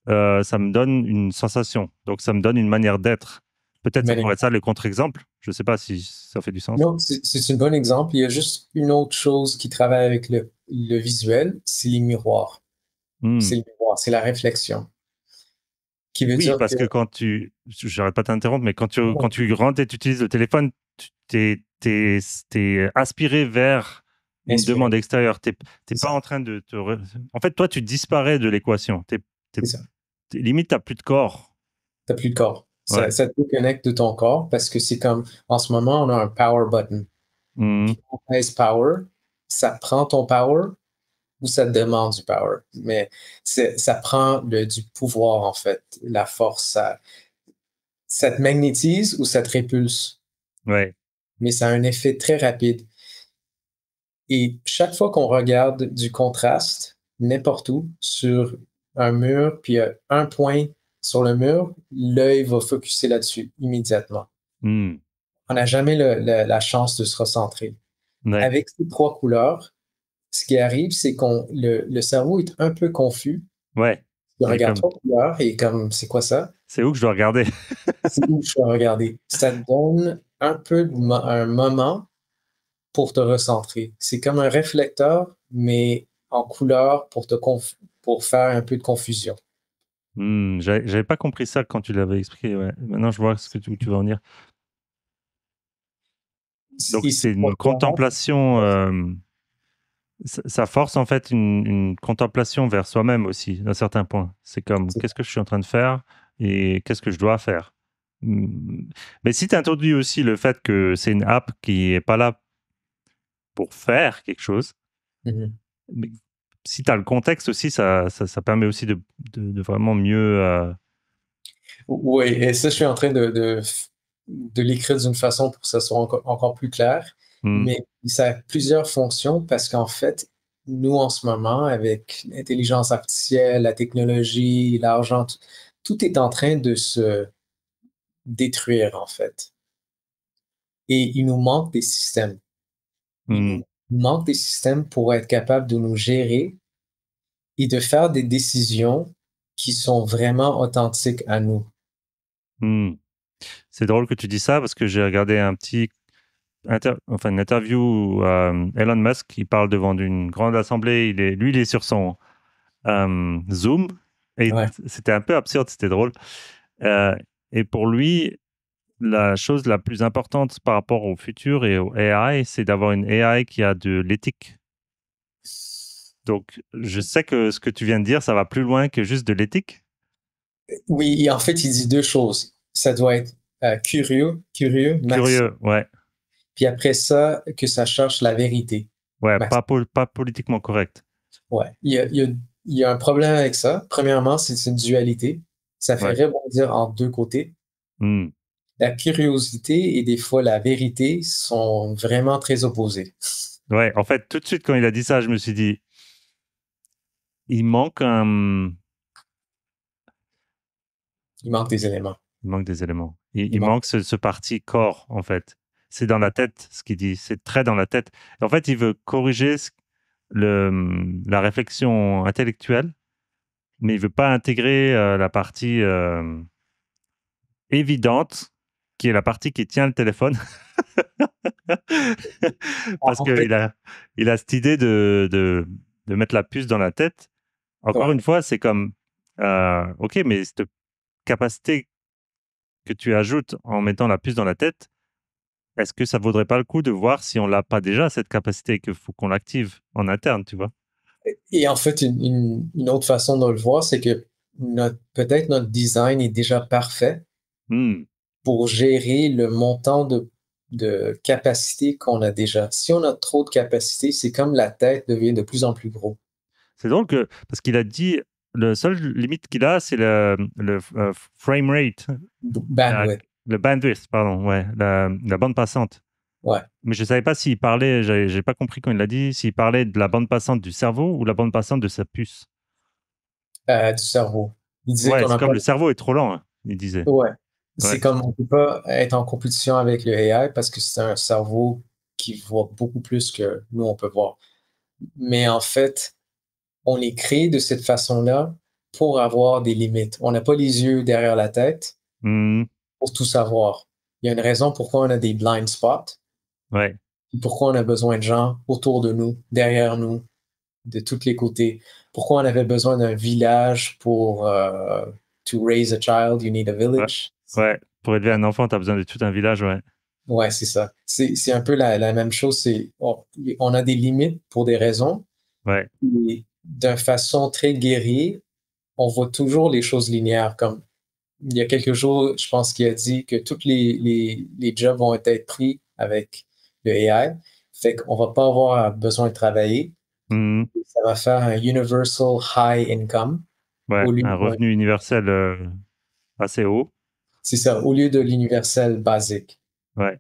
ça me donne une sensation. Donc, ça me donne une manière d'être. Peut-être ça pourrait être ça le contre-exemple. Je ne sais pas si ça fait du sens. Non, c'est un bon exemple. Il y a juste une autre chose qui travaille avec le visuel, c'est les miroirs. Hmm. C'est le miroir, c'est la réflexion. Qui veut Oui, dire parce que que j'arrête pas de t'interrompre, mais quand tu rentres et tu utilises le téléphone, t'es aspiré vers une inspirer, demande extérieure. T'es c'est pas ça, en train de En fait, toi, tu disparais de l'équation. c'est ça. Limite, t'as plus de corps. T'as plus de corps. Ouais. Ça te déconnecte de ton corps parce que c'est comme, en ce moment, on a un power button. Mhm. Puis on pèse power, ça prend ton power ou ça te demande du power. Mais ça prend du pouvoir, en fait, la force. Ça te magnétise ou ça te répulse. Ouais. Mais ça a un effet très rapide. Et chaque fois qu'on regarde du contraste, n'importe où, sur un mur, puis il y a un point sur le mur, l'œil va focuser là-dessus immédiatement. Mhm. On n'a jamais la chance de se recentrer. Ouais. Avec ces trois couleurs, ce qui arrive, c'est le cerveau est un peu confus. Ouais. Il Il est regarde comme, trois couleurs et comme, c'est quoi ça? c'est où que je dois regarder? C'est où je dois regarder? Ça te donne un peu un moment pour te recentrer. C'est comme un réflecteur, mais en couleur pour faire un peu de confusion. J'avais pas compris ça quand tu l'avais expliqué. Ouais. Maintenant, je vois où tu veux en venir. Donc, Ici, c'est une pourquoi? contemplation. Ça force en fait une contemplation vers soi-même aussi, d'un certain point. C'est comme, qu'est-ce que je suis en train de faire et qu'est-ce que je dois faire. Mais si tu introduis aussi le fait que c'est une app qui est pas là pour faire quelque chose, Mhm. mais si tu as le contexte aussi, ça permet aussi de vraiment mieux. Oui, et ça, je suis en train de l'écrire d'une façon pour que ça soit encore plus clair. Hmm, Mais ça a plusieurs fonctions parce qu'en fait, nous, en ce moment, avec l'intelligence artificielle, la technologie, l'argent, tout est en train de se détruire, en fait. Et il nous manque des systèmes. Il hmm, nous manque des systèmes pour être capable de nous gérer et de faire des décisions qui sont vraiment authentiques à nous. hmm. C'est drôle que tu dis ça parce que j'ai regardé enfin, une interview où Elon Musk, il parle devant une grande assemblée. Il est sur son Zoom. Et Ouais. c'était un peu absurde, c'était drôle. Euh, et pour lui, la chose la plus importante par rapport au futur et au AI, c'est d'avoir une AI qui a de l'éthique. Donc, je sais que ce que tu viens de dire, ça va plus loin que juste de l'éthique. Oui, en fait, il dit deux choses. Ça doit être curieux, maximum. Curieux, ouais. Puis après ça, que ça cherche la vérité, Ouais, maximum. pas politiquement correct. Ouais. Il y a un problème avec ça. Premièrement, c'est une dualité. Ça fait Ouais. rebondir en deux côtés. Hmm. La curiosité et des fois la vérité sont vraiment très opposées. Ouais, en fait, tout de suite, quand il a dit ça, je me suis dit, il manque un... Il manque des éléments. Il manque des éléments. Il Il manque. manque ce parti corps, en fait. C'est dans la tête, ce qu'il dit. C'est très dans la tête. En fait, il veut corriger la réflexion intellectuelle, mais il veut pas intégrer la partie évidente, qui est la partie qui tient le téléphone. Parce En fait, il a cette idée de mettre la puce dans la tête. Encore ouais. une fois, c'est comme, OK, mais cette capacité que tu ajoutes en mettant la puce dans la tête, est-ce que ça vaudrait pas le coup de voir si on l'a pas déjà, cette capacité, et qu'il faut qu'on l'active en interne, tu vois? Et en fait, une autre façon de le voir, c'est que peut-être notre design est déjà parfait Hmm. pour gérer le montant de capacité qu'on a déjà. Si on a trop de capacité, c'est comme la tête devient de plus en plus gros. C'est drôle parce qu'il a dit, le seul limite qu'il a, c'est le frame rate, la- Bandwidth. le bandwidth, pardon, ouais, la bande passante. Ouais, Mais je savais pas s'il parlait, j'ai pas compris quand il l'a dit, s'il parlait de la bande passante du cerveau ou la bande passante de sa puce. du cerveau. Il disait Ouais, qu'on c'est n'a comme pas. le cerveau est trop lent, hein, il disait. Ouais. Ouais. C'est comme on peut pas être en compétition avec le AI parce que c'est un cerveau qui voit beaucoup plus que nous, on peut voir. Mais en fait, on est créé de cette façon-là pour avoir des limites. On n'a pas les yeux derrière la tête Hmm. pour tout savoir. Il y a une raison pourquoi on a des blind spots, Ouais. et pourquoi on a besoin de gens autour de nous, derrière nous, de tous les côtés. Pourquoi on avait besoin d'un village pour to raise a child, you need a Ouais. village. Ouais. Pour élever un enfant, tu as besoin de tout un village, ouais. Ouais, c'est ça. C'est un peu la même chose. On a des limites pour des raisons. Ouais. Et d'une façon très guerrière, on voit toujours les choses linéaires. Comme il y a quelques jours, je pense qu'il a dit que tous les jobs vont être pris avec le AI. Fait qu'on va pas avoir besoin de travailler. Hmm. Ça va faire un universal high income Ouais. au lieu Un de, revenu universel assez haut. c'est ça, au lieu de l'universel basique. Ouais.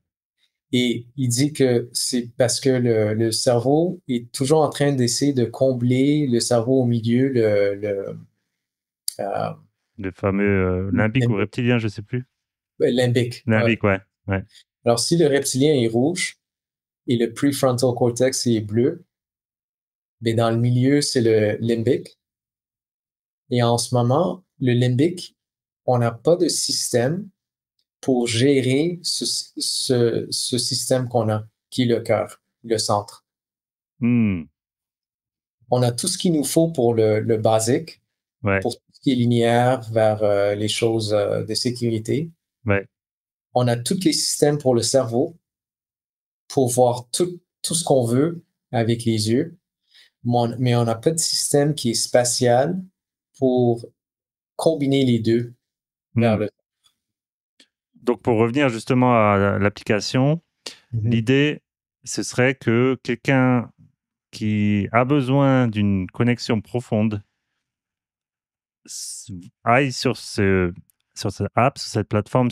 Et il dit que c'est parce que le cerveau est toujours en train d'essayer de combler le cerveau au milieu, euh, Le fameux limbique ou limbique, reptilien, je sais plus. limbique. Ouais. Limbique, ouais. Ouais. Alors, si le reptilien est rouge et le prefrontal cortex est bleu, ben dans le milieu, c'est le limbique. Et en ce moment, le limbique, on n'a pas de système pour gérer ce système qu'on a, qui est le cœur, le centre. Hmm. On a tout ce qu'il nous faut pour le basique, Ouais. pour tout ce qui est linéaire vers les choses de sécurité. Ouais. On a tous les systèmes pour le cerveau, pour voir tout ce qu'on veut avec les yeux, mais on n'a pas de système qui est spatial pour combiner les deux vers Hmm. le. Donc, pour revenir justement à l'application, Mhm. l'idée, ce serait que quelqu'un qui a besoin d'une connexion profonde s- aille sur cette app, sur cette plateforme,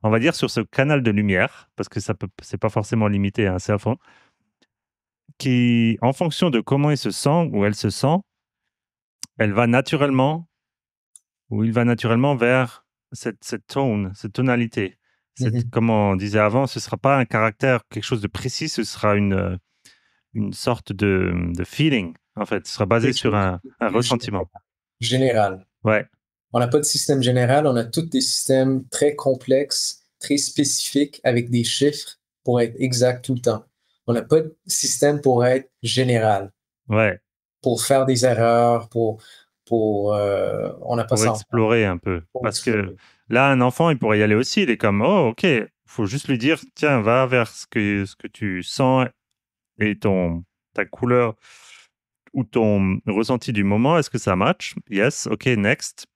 on va dire sur ce canal de lumière, parce que c'est pas forcément limité à un cell phone, qui, en fonction de comment il se sent ou elle se sent, elle va naturellement ou il va naturellement vers cette tone, cette tonalité. Mhm. Comme on disait avant, ce ne sera pas un caractère, quelque chose de précis, ce sera une sorte de feeling, en fait. Ce sera basé Quelque sur chose un de ressentiment. général. Ouais. On n'a pas de système général, on a tous des systèmes très complexes, très spécifiques, avec des chiffres pour être exact tout le temps. On n'a pas de système pour être général, Ouais. pour faire des erreurs, on n'a pas Pour ça encore. explorer un peu. Pour Parce que explorer. là, un enfant, il pourrait y aller aussi. Il est comme, oh, ok, il faut juste lui dire, tiens, va vers ce que tu sens et ta couleur ou ton ressenti du moment. Est-ce que ça match? Yes, ok, next.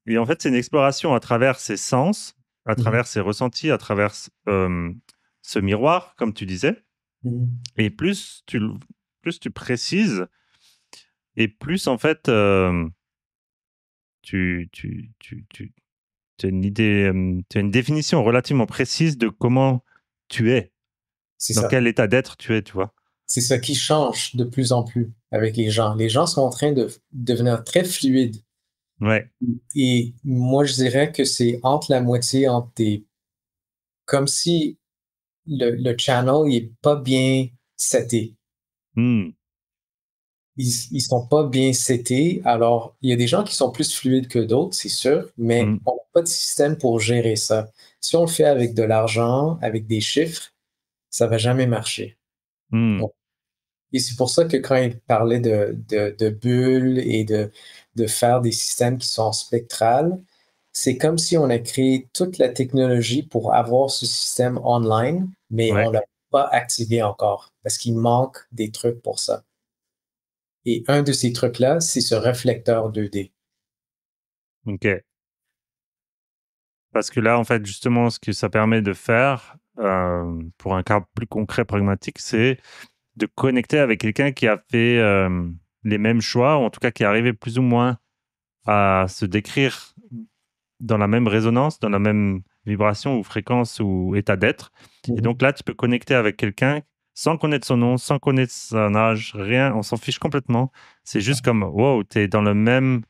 Et en fait, c'est une exploration à travers ses sens, à Mhm. travers ses ressentis, à travers ce miroir, comme tu disais. Mhm. Et plus tu précises, et plus, en fait, tu as une idée, tu as une définition relativement précise de comment tu es, C'est dans ça. quel état d'être tu es, tu vois. C'est ça qui change de plus en plus avec les gens. Les gens sont en train de devenir très fluides. Ouais. Et moi, je dirais que c'est entre la moitié, entre des, comme si le channel n'est pas bien seté. Hmm. Ils sont pas bien setés. Alors, il y a des gens qui sont plus fluides que d'autres, c'est sûr, mais Hmm. on n'a pas de système pour gérer ça. Si on le fait avec de l'argent, avec des chiffres, ça va jamais marcher. Hmm. Et c'est pour ça que quand il parlait de bulles et de faire des systèmes qui sont spectrales, c'est comme si on a créé toute la technologie pour avoir ce système online, mais on Ouais. ne l'a pas activé encore parce qu'il manque des trucs pour ça. Et un de ces trucs-là, c'est ce réflecteur 2D. Ok. Parce que là, en fait, justement, ce que ça permet de faire, pour un cas plus concret, pragmatique, c'est de connecter avec quelqu'un qui a fait les mêmes choix, ou en tout cas qui est arrivé plus ou moins à se décrire dans la même résonance, dans la même vibration ou fréquence ou état d'être. Et Mhm. donc là, tu peux connecter avec quelqu'un sans connaître son nom, sans connaître son âge, rien, on s'en fiche complètement. C'est juste comme, wow, tu es dans le même,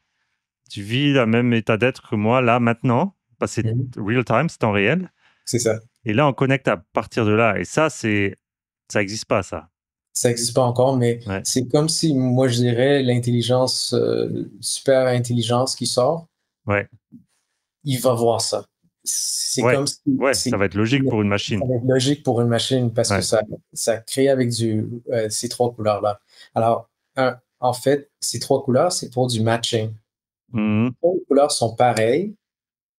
tu vis le même état d'être que moi, là, maintenant. Bah, c'est Mhm. real time, c'est en réel. C'est ça. Et là, on connecte à partir de là. Et ça, ça n'existe pas, ça. Ça n'existe pas encore, mais Ouais, c'est comme si, moi, je dirais, l'intelligence, super intelligence qui sort, ouais, il va voir ça. C'est ouais, comme si ouais, c'est ça va être logique pour une ça machine. va être logique pour une machine parce que Ouais. ça crée avec ces trois couleurs-là. Alors, en fait, ces trois couleurs, c'est pour du matching. Mhm. Quand les couleurs sont pareilles,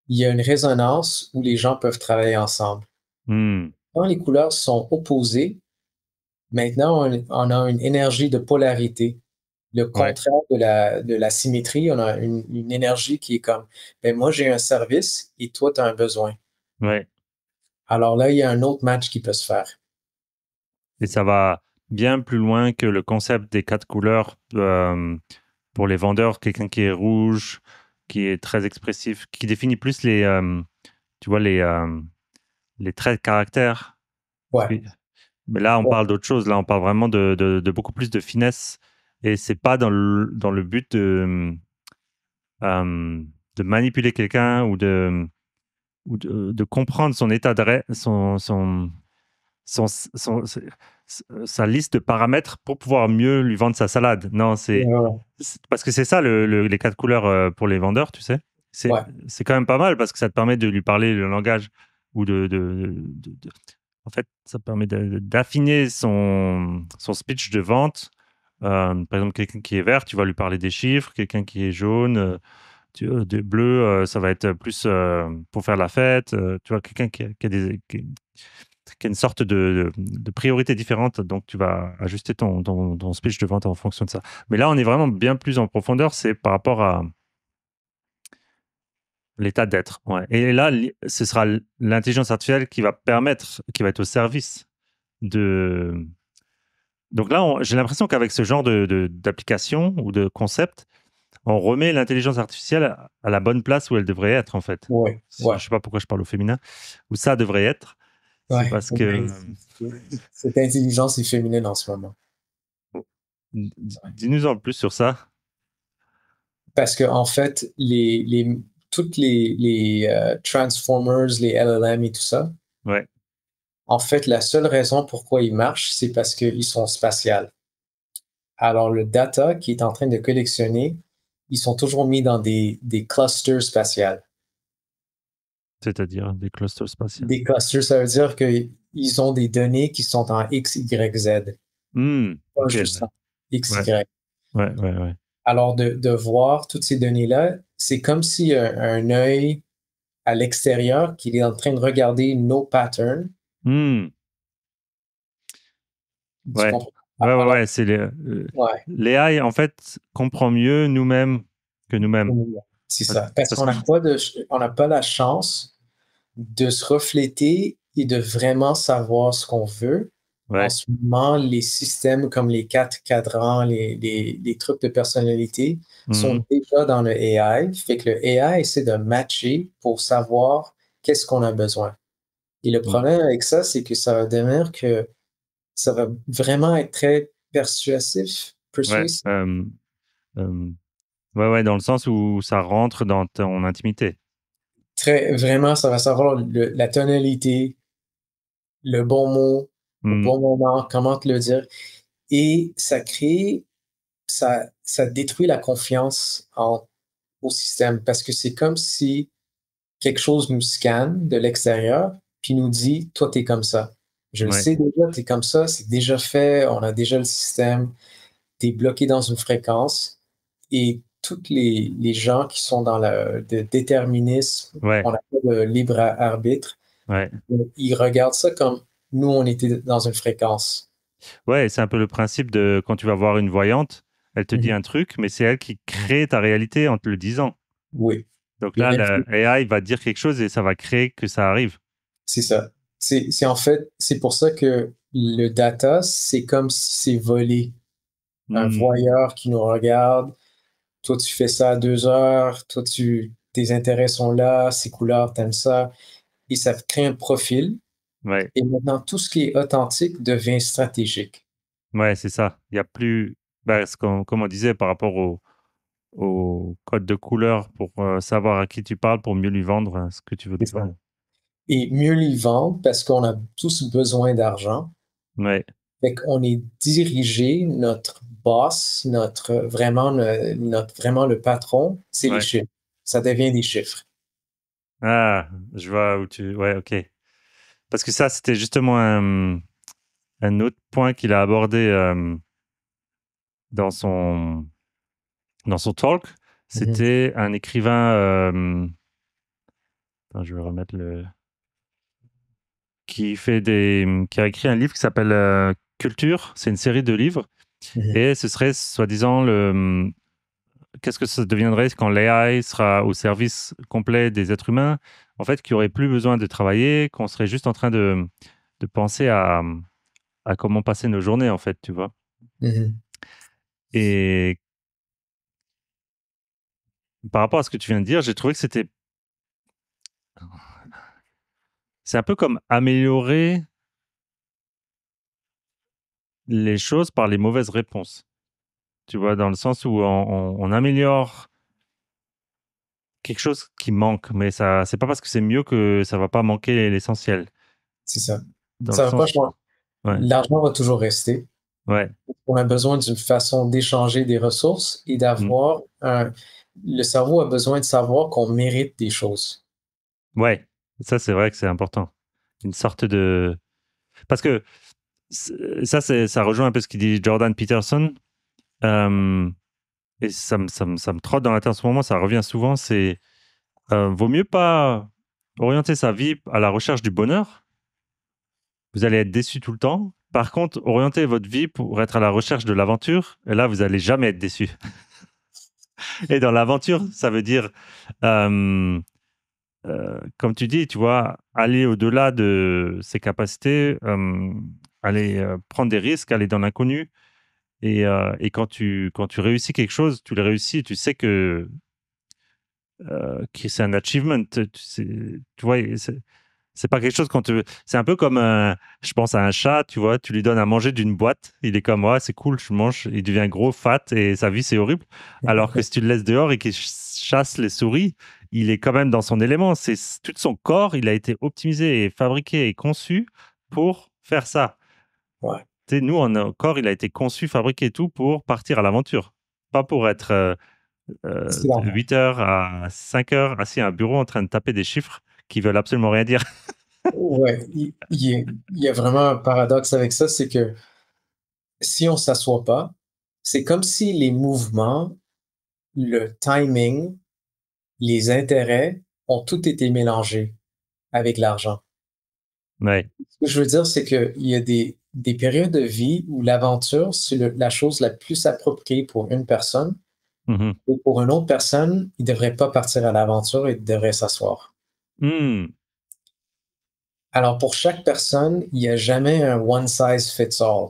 il y a une résonance où les gens peuvent travailler ensemble. Mhm. Quand les couleurs sont opposées, maintenant, on a une énergie de polarité. Le Ouais, contraire de la symétrie, on a une énergie qui est comme, ben moi j'ai un service et toi tu as un besoin. ouais. Alors là, il y a un autre match qui peut se faire. Et ça va bien plus loin que le concept des quatre couleurs pour les vendeurs. Quelqu'un qui est rouge, qui est très expressif, qui définit plus tu vois, les traits de caractère. Parce Ouais, mais là, on ouais, parle d'autre chose. Là, on parle vraiment de beaucoup plus de finesse. Et c'est pas dans le but de manipuler quelqu'un ou de comprendre son état son, son- sa liste de paramètres pour pouvoir mieux lui vendre sa salade. Non, ouais, parce que c'est ça les quatre couleurs pour les vendeurs, tu sais. C'est, ouais, c'est quand même pas mal parce que ça te permet de lui parler le langage ou en fait, ça permet d'affiner son speech de vente. Par exemple, quelqu'un qui est vert, tu vas lui parler des chiffres. Quelqu'un qui est jaune, bleu, ça va être plus pour faire la fête. Tu vois, quelqu'un qui a une sorte de priorité différente. Donc, tu vas ajuster ton speech de vente en fonction de ça. Mais là, on est vraiment bien plus en profondeur. C'est par rapport à l'état d'être. Ouais. Et là, ce sera l'intelligence artificielle qui va permettre, qui va être au service de. Donc là, j'ai l'impression qu'avec ce genre d'application ou de concept, on remet l'intelligence artificielle à la bonne place où elle devrait être, en fait. ouais, Je ouais, ne sais pas pourquoi je parle au féminin, où ça devrait être. C'est ouais. parce que. Ouais. Cette intelligence est féminine en ce moment. Dis-nous en plus sur ça. Parce que en fait, toutes les Transformers, les LLM et tout ça, Ouais. en fait, la seule raison pourquoi ils marchent, c'est parce qu'ils sont spatials. Alors, le data qui est en train de collectionner, ils sont toujours mis dans des clusters spatials. C'est-à-dire des clusters spatiaux. Des clusters, ça veut dire qu'ils ont des données qui sont en X, Y, Z, pas Ok, ouais. juste en X, Ouais, Y. ouais, ouais, ouais. Alors, de voir toutes ces données-là, c'est comme si un œil à l'extérieur qui est en train de regarder nos patterns. Hmm, Tu ouais. comprends? Ouais, ouais, Alors, ouais. ouais, L'AI, en fait, comprend mieux nous-mêmes que nous-mêmes. c'est Parce, ça. Parce parce qu'on que, n'a pas on n'a pas la chance de se refléter et de vraiment savoir ce qu'on veut. En Ouais. ce moment, les systèmes comme les quatre cadrans, les trucs de personnalité Mhm. sont déjà dans le AI. Fait que le AI essaie de matcher pour savoir qu'est-ce qu'on a besoin. Et le Mm. problème avec ça, c'est que ça va devenir que ça va vraiment être très persuasif, Ouais. persuasif. Euh, ouais, ouais, dans le sens où ça rentre dans ton intimité. Très, vraiment, ça va savoir la tonalité, le bon mot, au Mm. bon moment, comment te le dire. Et ça crée, ça détruit la confiance au système parce que c'est comme si quelque chose nous scanne de l'extérieur puis nous dit, toi, t'es comme ça. Je le Ouais. sais déjà, t'es comme ça, c'est déjà fait, on a déjà le système, t'es bloqué dans une fréquence et toutes les gens qui sont dans le déterminisme, Ouais. on n'a pas de libre arbitre, Ouais. ils regardent ça comme nous, on était dans une fréquence. Ouais, c'est un peu le principe de quand tu vas voir une voyante, elle te dit Mhm. un truc, mais c'est elle qui crée ta réalité en te le disant. Oui. Donc Il y a là, rien la AI va dire quelque chose et ça va créer que ça arrive. C'est ça. C'est en fait, c'est pour ça que le data, c'est comme si c'est volé. Un Hmm. voyeur qui nous regarde. Toi, tu fais ça à 2 heures. Toi, tes intérêts sont là. Ces couleurs, t'aimes ça. Et ça crée un profil. Ouais, Et maintenant, tout ce qui est authentique devient stratégique. ouais, c'est ça. Il y a plus, bah, comme on disait par rapport au code de couleur pour savoir à qui tu parles pour mieux lui vendre ce que tu veux C'est lui ça. vendre. Et mieux les vendre parce qu'on a tous besoin d'argent. Ouais, Fait qu'on est dirigé, notre boss, vraiment le patron, c'est les ouais. chiffres. Ça devient des chiffres. Ah, je vois où tu. Ouais, ok. Parce que ça, c'était justement un autre point qu'il a abordé dans son dans son talk. Mhm, C'était un écrivain. Attends, je vais remettre le. Qui a écrit un livre qui s'appelle Culture. C'est une série de livres. mhm. Et ce serait soi-disant qu'est-ce que ça deviendrait quand l'AI sera au service complet des êtres humains, en fait, qui aurait plus besoin de travailler, qu'on serait juste en train de penser à comment passer nos journées, en fait, tu vois. Mhm. Et par rapport à ce que tu viens de dire, j'ai trouvé que c'est un peu comme améliorer les choses par les mauvaises réponses. Tu vois, dans le sens où on améliore quelque chose qui manque, mais ça, c'est pas parce que c'est mieux que ça va pas manquer l'essentiel. C'est ça. Dans le Ça va pas sens, changer. ouais, L'argent va toujours rester. ouais, On a besoin d'une façon d'échanger des ressources et mm, d'avoir un. Le cerveau a besoin de savoir qu'on mérite des choses. ouais. Ça, c'est vrai que c'est important. Une sorte de, parce que ça rejoint un peu ce qu'il dit Jordan Peterson. euh, et ça me trotte dans la tête en ce moment. Ça revient souvent. C'est vaut mieux pas orienter sa vie à la recherche du bonheur. Vous allez être déçu tout le temps. Par contre, orienter votre vie pour être à la recherche de l'aventure, et là, vous allez jamais être déçu. Et dans l'aventure, ça veut dire, euh, comme tu dis, tu vois, aller au-delà de ses capacités, aller prendre des risques, aller dans l'inconnu. Et quand tu réussis quelque chose, tu le réussis, tu sais que c'est un achievement. Tu vois, c'est pas quelque chose quand tu. C'est un peu comme je pense à un chat, tu vois, tu lui donnes à manger d'une boîte, il est comme ouais, c'est cool, je mange, il devient gros, fat et sa vie c'est horrible. Alors que si tu le laisses dehors et qu'il chasse les souris, il est quand même dans son élément. C'est tout son corps, il a été optimisé et fabriqué et conçu pour faire ça. Ouais. Tu sais, nous, notre corps, il a été conçu, fabriqué et tout pour partir à l'aventure, pas pour être C'est la 8 heures à 5 heures assis à un bureau en train de taper des chiffres qui veulent absolument rien dire. Ouais, il y a vraiment un paradoxe avec ça, c'est que si on s'assoit pas, c'est comme si les mouvements, le timing, les intérêts ont tout été mélangés avec l'argent. Ouais. Ce que je veux dire, c'est qu'il y a des périodes de vie où l'aventure, c'est la chose la plus appropriée pour une personne, Mhm. et pour une autre personne, il ne devrait pas partir à l'aventure, il devrait s'asseoir. Hmm. Alors, pour chaque personne, il n'y a jamais un one size fits all.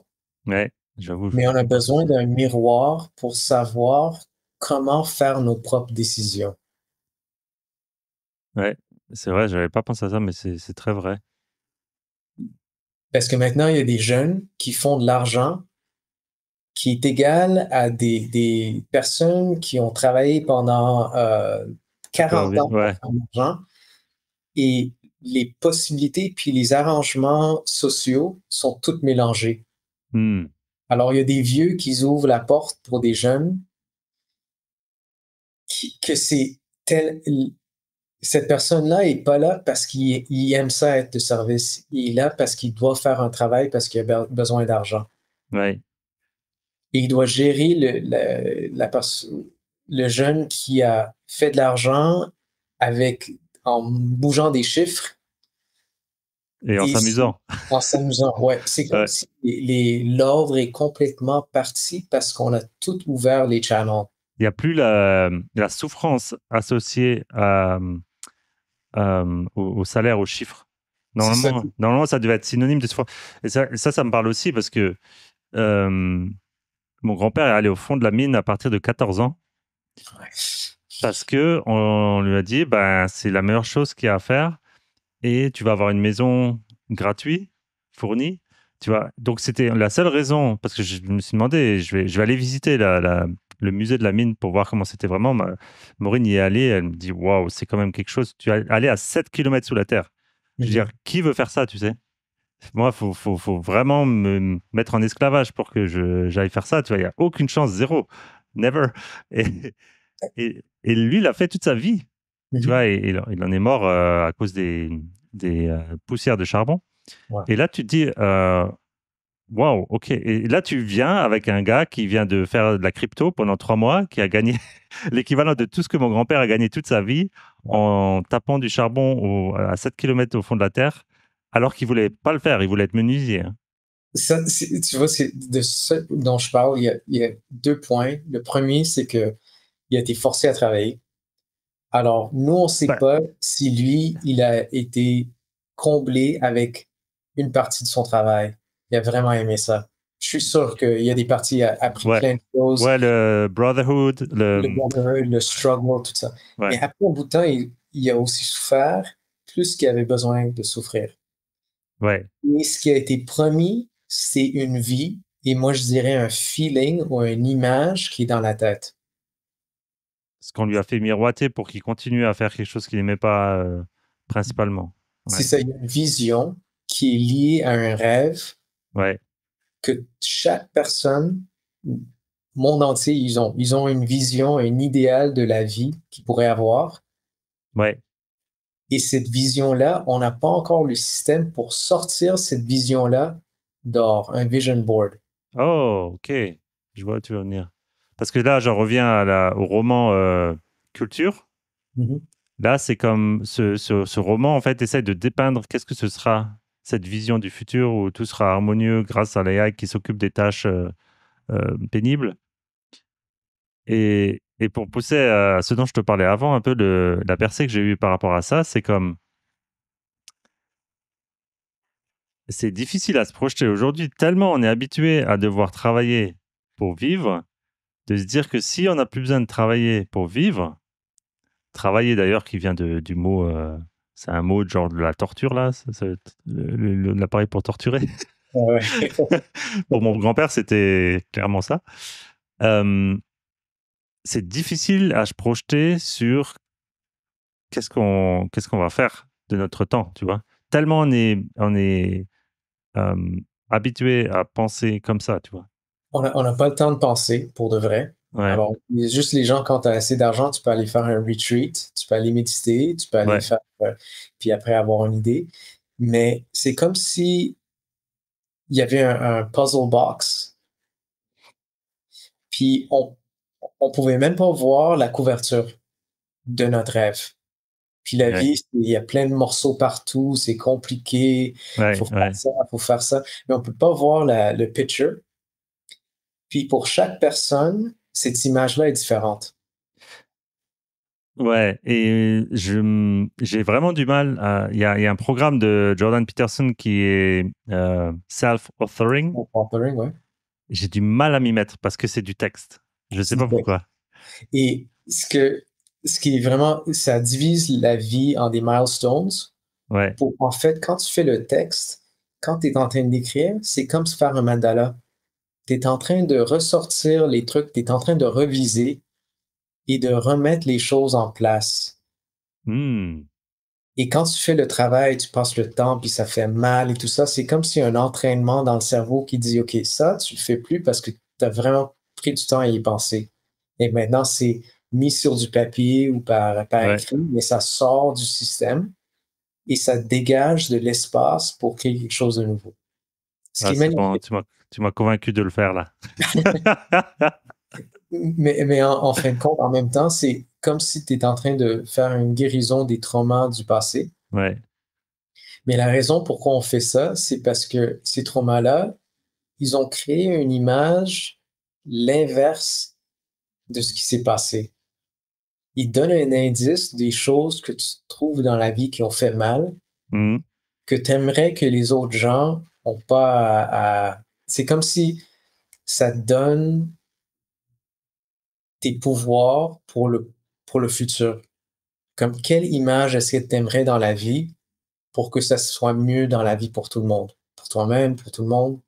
Ouais, j'avoue. Mais on a Je pense besoin aussi. d'un miroir pour savoir comment faire nos propres décisions. Ouais, c'est vrai, j'avais pas pensé à ça, mais c'est très vrai. Parce que maintenant, il y a des jeunes qui font de l'argent qui est égal à des personnes qui ont travaillé pendant Super 40 bien. ans pour Ouais. faire de l'argent et les possibilités puis les arrangements sociaux sont toutes mélangés. Hmm. Alors, il y a des vieux qui ouvrent la porte pour des jeunes que c'est tel, cette personne-là est pas là parce qu'il aime ça être de service. Il est là parce qu'il doit faire un travail parce qu'il a besoin d'argent. Ouais. Et il doit gérer le jeune qui a fait de l'argent avec, en bougeant des chiffres Et en et s'amusant. en s'amusant. Ouais, c'est comme Ouais. si l'ordre est complètement parti parce qu'on a tout ouvert les channels. Il n'y a plus la souffrance associée au salaire, aux chiffres. C'est ça. Normalement, ça devait être synonyme de souffrance. Et ça me parle aussi parce que euh, mon grand-père est allé au fond de la mine à partir de 14 ans parce que on lui a dit, ben, c'est la meilleure chose qu'il y a à faire et tu vas avoir une maison gratuite, fournie. Tu vois. Donc, c'était la seule raison, parce que je me suis demandé, je vais aller visiter le musée de la mine pour voir comment c'était vraiment. Maureen y est allée, elle me dit, waouh, c'est quand même quelque chose. Tu es allé à 7 kilomètres sous la terre. Je veux dire, Mhm. qui veut faire ça, tu sais? Moi, faut vraiment me mettre en esclavage pour que j'aille faire ça. Tu vois, il n'y a aucune chance, zéro. Never. Et, et lui, il a fait toute sa vie. Tu Mhm. vois, et il en est mort à cause des poussières de charbon. Ouais. Et là, tu te dis, waouh, ok. Et là, tu viens avec un gars qui vient de faire de la crypto pendant 3 mois, qui a gagné l'équivalent de tout ce que mon grand-père a gagné toute sa vie Ouais. en tapant du charbon à 7 kilomètres au fond de la terre, alors qu'il voulait pas le faire, il voulait être menuisier, hein. Ça, tu vois, c'est de ce dont je parle. Il y a deux points. Le premier, c'est que il a été forcé à travailler. Alors, nous, on ne sait Ben, pas si lui, il a été comblé avec une partie de son travail. Il a vraiment aimé ça. Je suis sûr qu'il y a des parties, il a appris ouais, plein de choses, ouais, le brotherhood, le brotherhood, le struggle, tout ça. Mais ouais, après un bout de temps, il a aussi souffert plus qu'il avait besoin de souffrir. ouais. Et ce qui a été promis, c'est une vie, et moi, je dirais un feeling ou une image qui est dans la tête. Ce qu'on lui a fait miroiter pour qu'il continue à faire quelque chose qu'il n'aimait pas principalement. C'est Ouais, ça, il y a une vision qui est liée à un rêve ouais, que chaque personne, monde entier, ils ont une vision, un idéal de la vie qu'ils pourraient avoir. ouais. Et cette vision-là, on n'a pas encore le système pour sortir cette vision-là dehors, un vision board. Oh, ok. Je vois où tu veux venir. Parce que là, j'en reviens au roman Culture. Mhm. Là, c'est comme ce roman, en fait, essaie de dépeindre qu'est-ce que ce sera, cette vision du futur où tout sera harmonieux grâce à l'AI qui s'occupe des tâches pénibles. Et pour pousser à ce dont je te parlais avant, un peu la percée que j'ai eue par rapport à ça, c'est comme, c'est difficile à se projeter aujourd'hui, tellement on est habitué à devoir travailler pour vivre, de se dire que si on n'a plus besoin de travailler pour vivre, travailler d'ailleurs qui vient du mot, c'est un mot de genre de la torture là, l'appareil pour torturer. Ouais. Pour mon grand-père, c'était clairement ça. Euh, c'est difficile à se projeter sur qu'est-ce qu'on va faire de notre temps, tu vois. Tellement on est euh, habitué à penser comme ça, tu vois. On n'a pas le temps de penser pour de vrai. Ouais, Alors, juste les gens, quand tu as assez d'argent, tu peux aller faire un retreat, tu peux aller méditer, tu peux aller ouais, faire, puis après avoir une idée. Mais c'est comme si il y avait un puzzle box, puis on pouvait même pas voir la couverture de notre rêve. Puis la ouais, vie, il y a plein de morceaux partout, c'est compliqué, il faut ouais, faire ouais. ça, il faut faire ça, mais on peut pas voir le picture. Puis pour chaque personne, cette image-là est différente. Ouais, et j'ai vraiment du mal à. Il y a un programme de Jordan Peterson qui est self-authoring. Authoring, ouais. J'ai du mal à m'y mettre parce que c'est du texte. Je sais pas pourquoi. Et ce qui est vraiment, ça divise la vie en des milestones. Ouais. En fait, quand tu fais le texte, quand tu es en train d'écrire, c'est comme se faire un mandala. Tu es en train de ressortir les trucs, tu es en train de reviser et de remettre les choses en place. Hmm. Et quand tu fais le travail, tu passes le temps, puis ça fait mal et tout ça, c'est comme si un entraînement dans le cerveau qui dit, OK, ça, tu le fais plus parce que tu as vraiment pris du temps à y penser. Et maintenant, c'est mis sur du papier ou par Ouais. écrit, mais ça sort du système et ça dégage de l'espace pour créer quelque chose de nouveau. Ce qui Ah, est c'est bon, magnifique. tu m'as convaincu de le faire là. Mais en fin de compte, en même temps, c'est comme si tu étais en train de faire une guérison des traumas du passé. Ouais. Mais la raison pourquoi on fait ça, c'est parce que ces traumas-là, ils ont créé une image l'inverse de ce qui s'est passé. Ils donnent un indice des choses que tu trouves dans la vie qui ont fait mal, Hmm. que tu aimerais que les autres gens ont pas C'est comme si ça te donne tes pouvoirs pour le futur. Comme quelle image est-ce que tu aimerais dans la vie pour que ça soit mieux dans la vie pour tout le monde? Pour toi-même, pour tout le monde?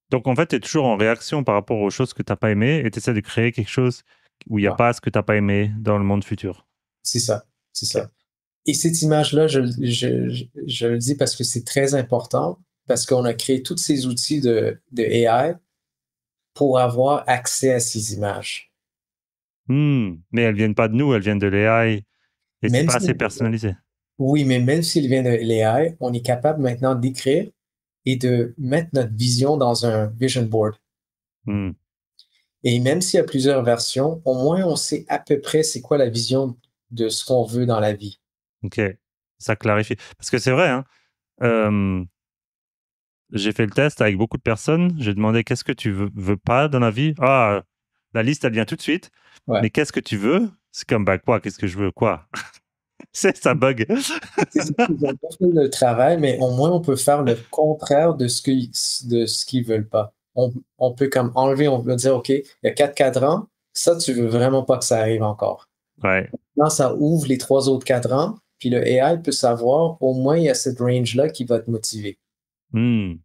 Donc en fait, tu es toujours en réaction par rapport aux choses que tu n'as pas aimées et tu essaies de créer quelque chose où il n'y a Ouais, pas ce que tu n'as pas aimé dans le monde futur. c'est ça, c'est Ok. ça. Et cette image-là, je le dis parce que c'est très important, parce qu'on a créé tous ces outils de AI pour avoir accès à ces images. Mais elles viennent pas de nous, elles viennent de l'AI et c'est Même pas si, assez personnalisé. oui, mais même s'il vient de l'AI, on est capable maintenant d'écrire et de mettre notre vision dans un vision board. Hmm. Et même s'il y a plusieurs versions, au moins on sait à peu près c'est quoi la vision de ce qu'on veut dans la vie. Ok, ça clarifie. Parce que c'est vrai, hein, euh, j'ai fait le test avec beaucoup de personnes. J'ai demandé qu'est-ce que tu veux pas dans la vie. Ah, la liste, elle vient tout de suite. Ouais. Mais qu'est-ce que tu veux? C'est comme, bah quoi? Qu'est-ce que je veux? Quoi? C'est ça bug. C'est ça, ils ont pas fait le travail, mais au moins on peut faire le contraire de ce qu'ils veulent pas. On peut comme enlever, on peut dire, OK, il y a 4 cadrans, ça, tu veux vraiment pas que ça arrive encore. Ouais. Là, ça ouvre les 3 autres cadrans, puis le AI peut savoir, au moins, il y a cette range-là qui va te motiver. Hmm.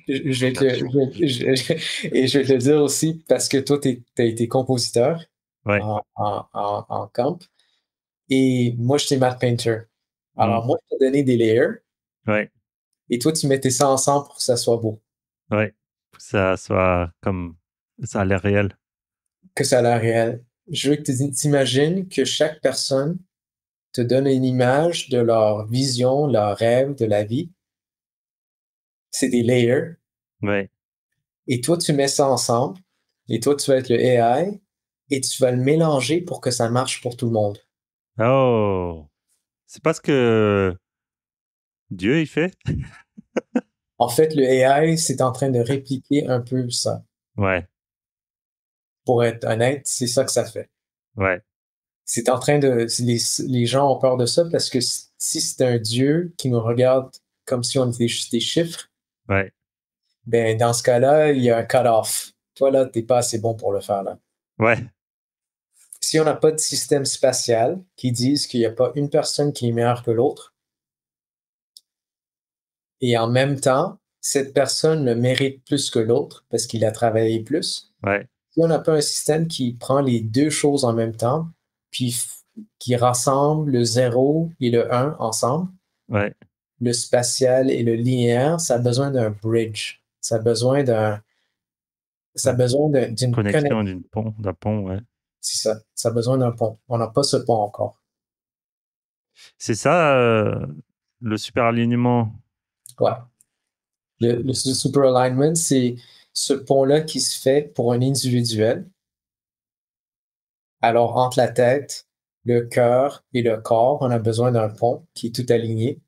Je vais te, Application. et je vais te le dire aussi parce que toi, tu as été compositeur Ouais. en camp, et moi, j'étais matte painter. Hmm. Alors, moi, je t'ai donné des layers, Ouais. et toi, tu mettais ça ensemble pour que ça soit beau, Ouais. Que ça soit comme ça a l'air réel. que ça a l'air réel. Je veux que tu t'imagines que chaque personne te donne une image de leur vision, leur rêve de la vie. C'est des layers. Ouais. Et toi, tu mets ça ensemble. Et toi, tu vas être le AI. Et tu vas le mélanger pour que ça marche pour tout le monde. Oh. C'est pas ce que Dieu il fait? En fait, le AI, c'est en train de répliquer un peu ça. Ouais. Pour être honnête, c'est ça que ça fait. Ouais. C'est en train de... Les gens ont peur de ça parce que si c'est un Dieu qui nous regarde comme si on était juste des chiffres, Ouais. ben dans ce cas-là, il y a un cut-off. Toi, là, t'es pas assez bon pour le faire, là. Ouais. Si on n'a pas de système spatial qui dise qu'il n'y a pas une personne qui est meilleure que l'autre, et en même temps, cette personne le mérite plus que l'autre parce qu'il a travaillé plus, Ouais. si on n'a pas un système qui prend les deux choses en même temps, puis qui rassemble le 0 et le 1 ensemble, Ouais. le spatial et le linéaire, ça a besoin d'un bridge. Ça a besoin d'une Connexion connexion. d'un pont, ouais. C'est ça. Ça a besoin d'un pont. On n'a pas ce pont encore. C'est ça, le super alignement. Ouais. Le super alignment, c'est ce pont-là qui se fait pour un individuel. Alors, entre la tête, le cœur et le corps, on a besoin d'un pont qui est tout aligné.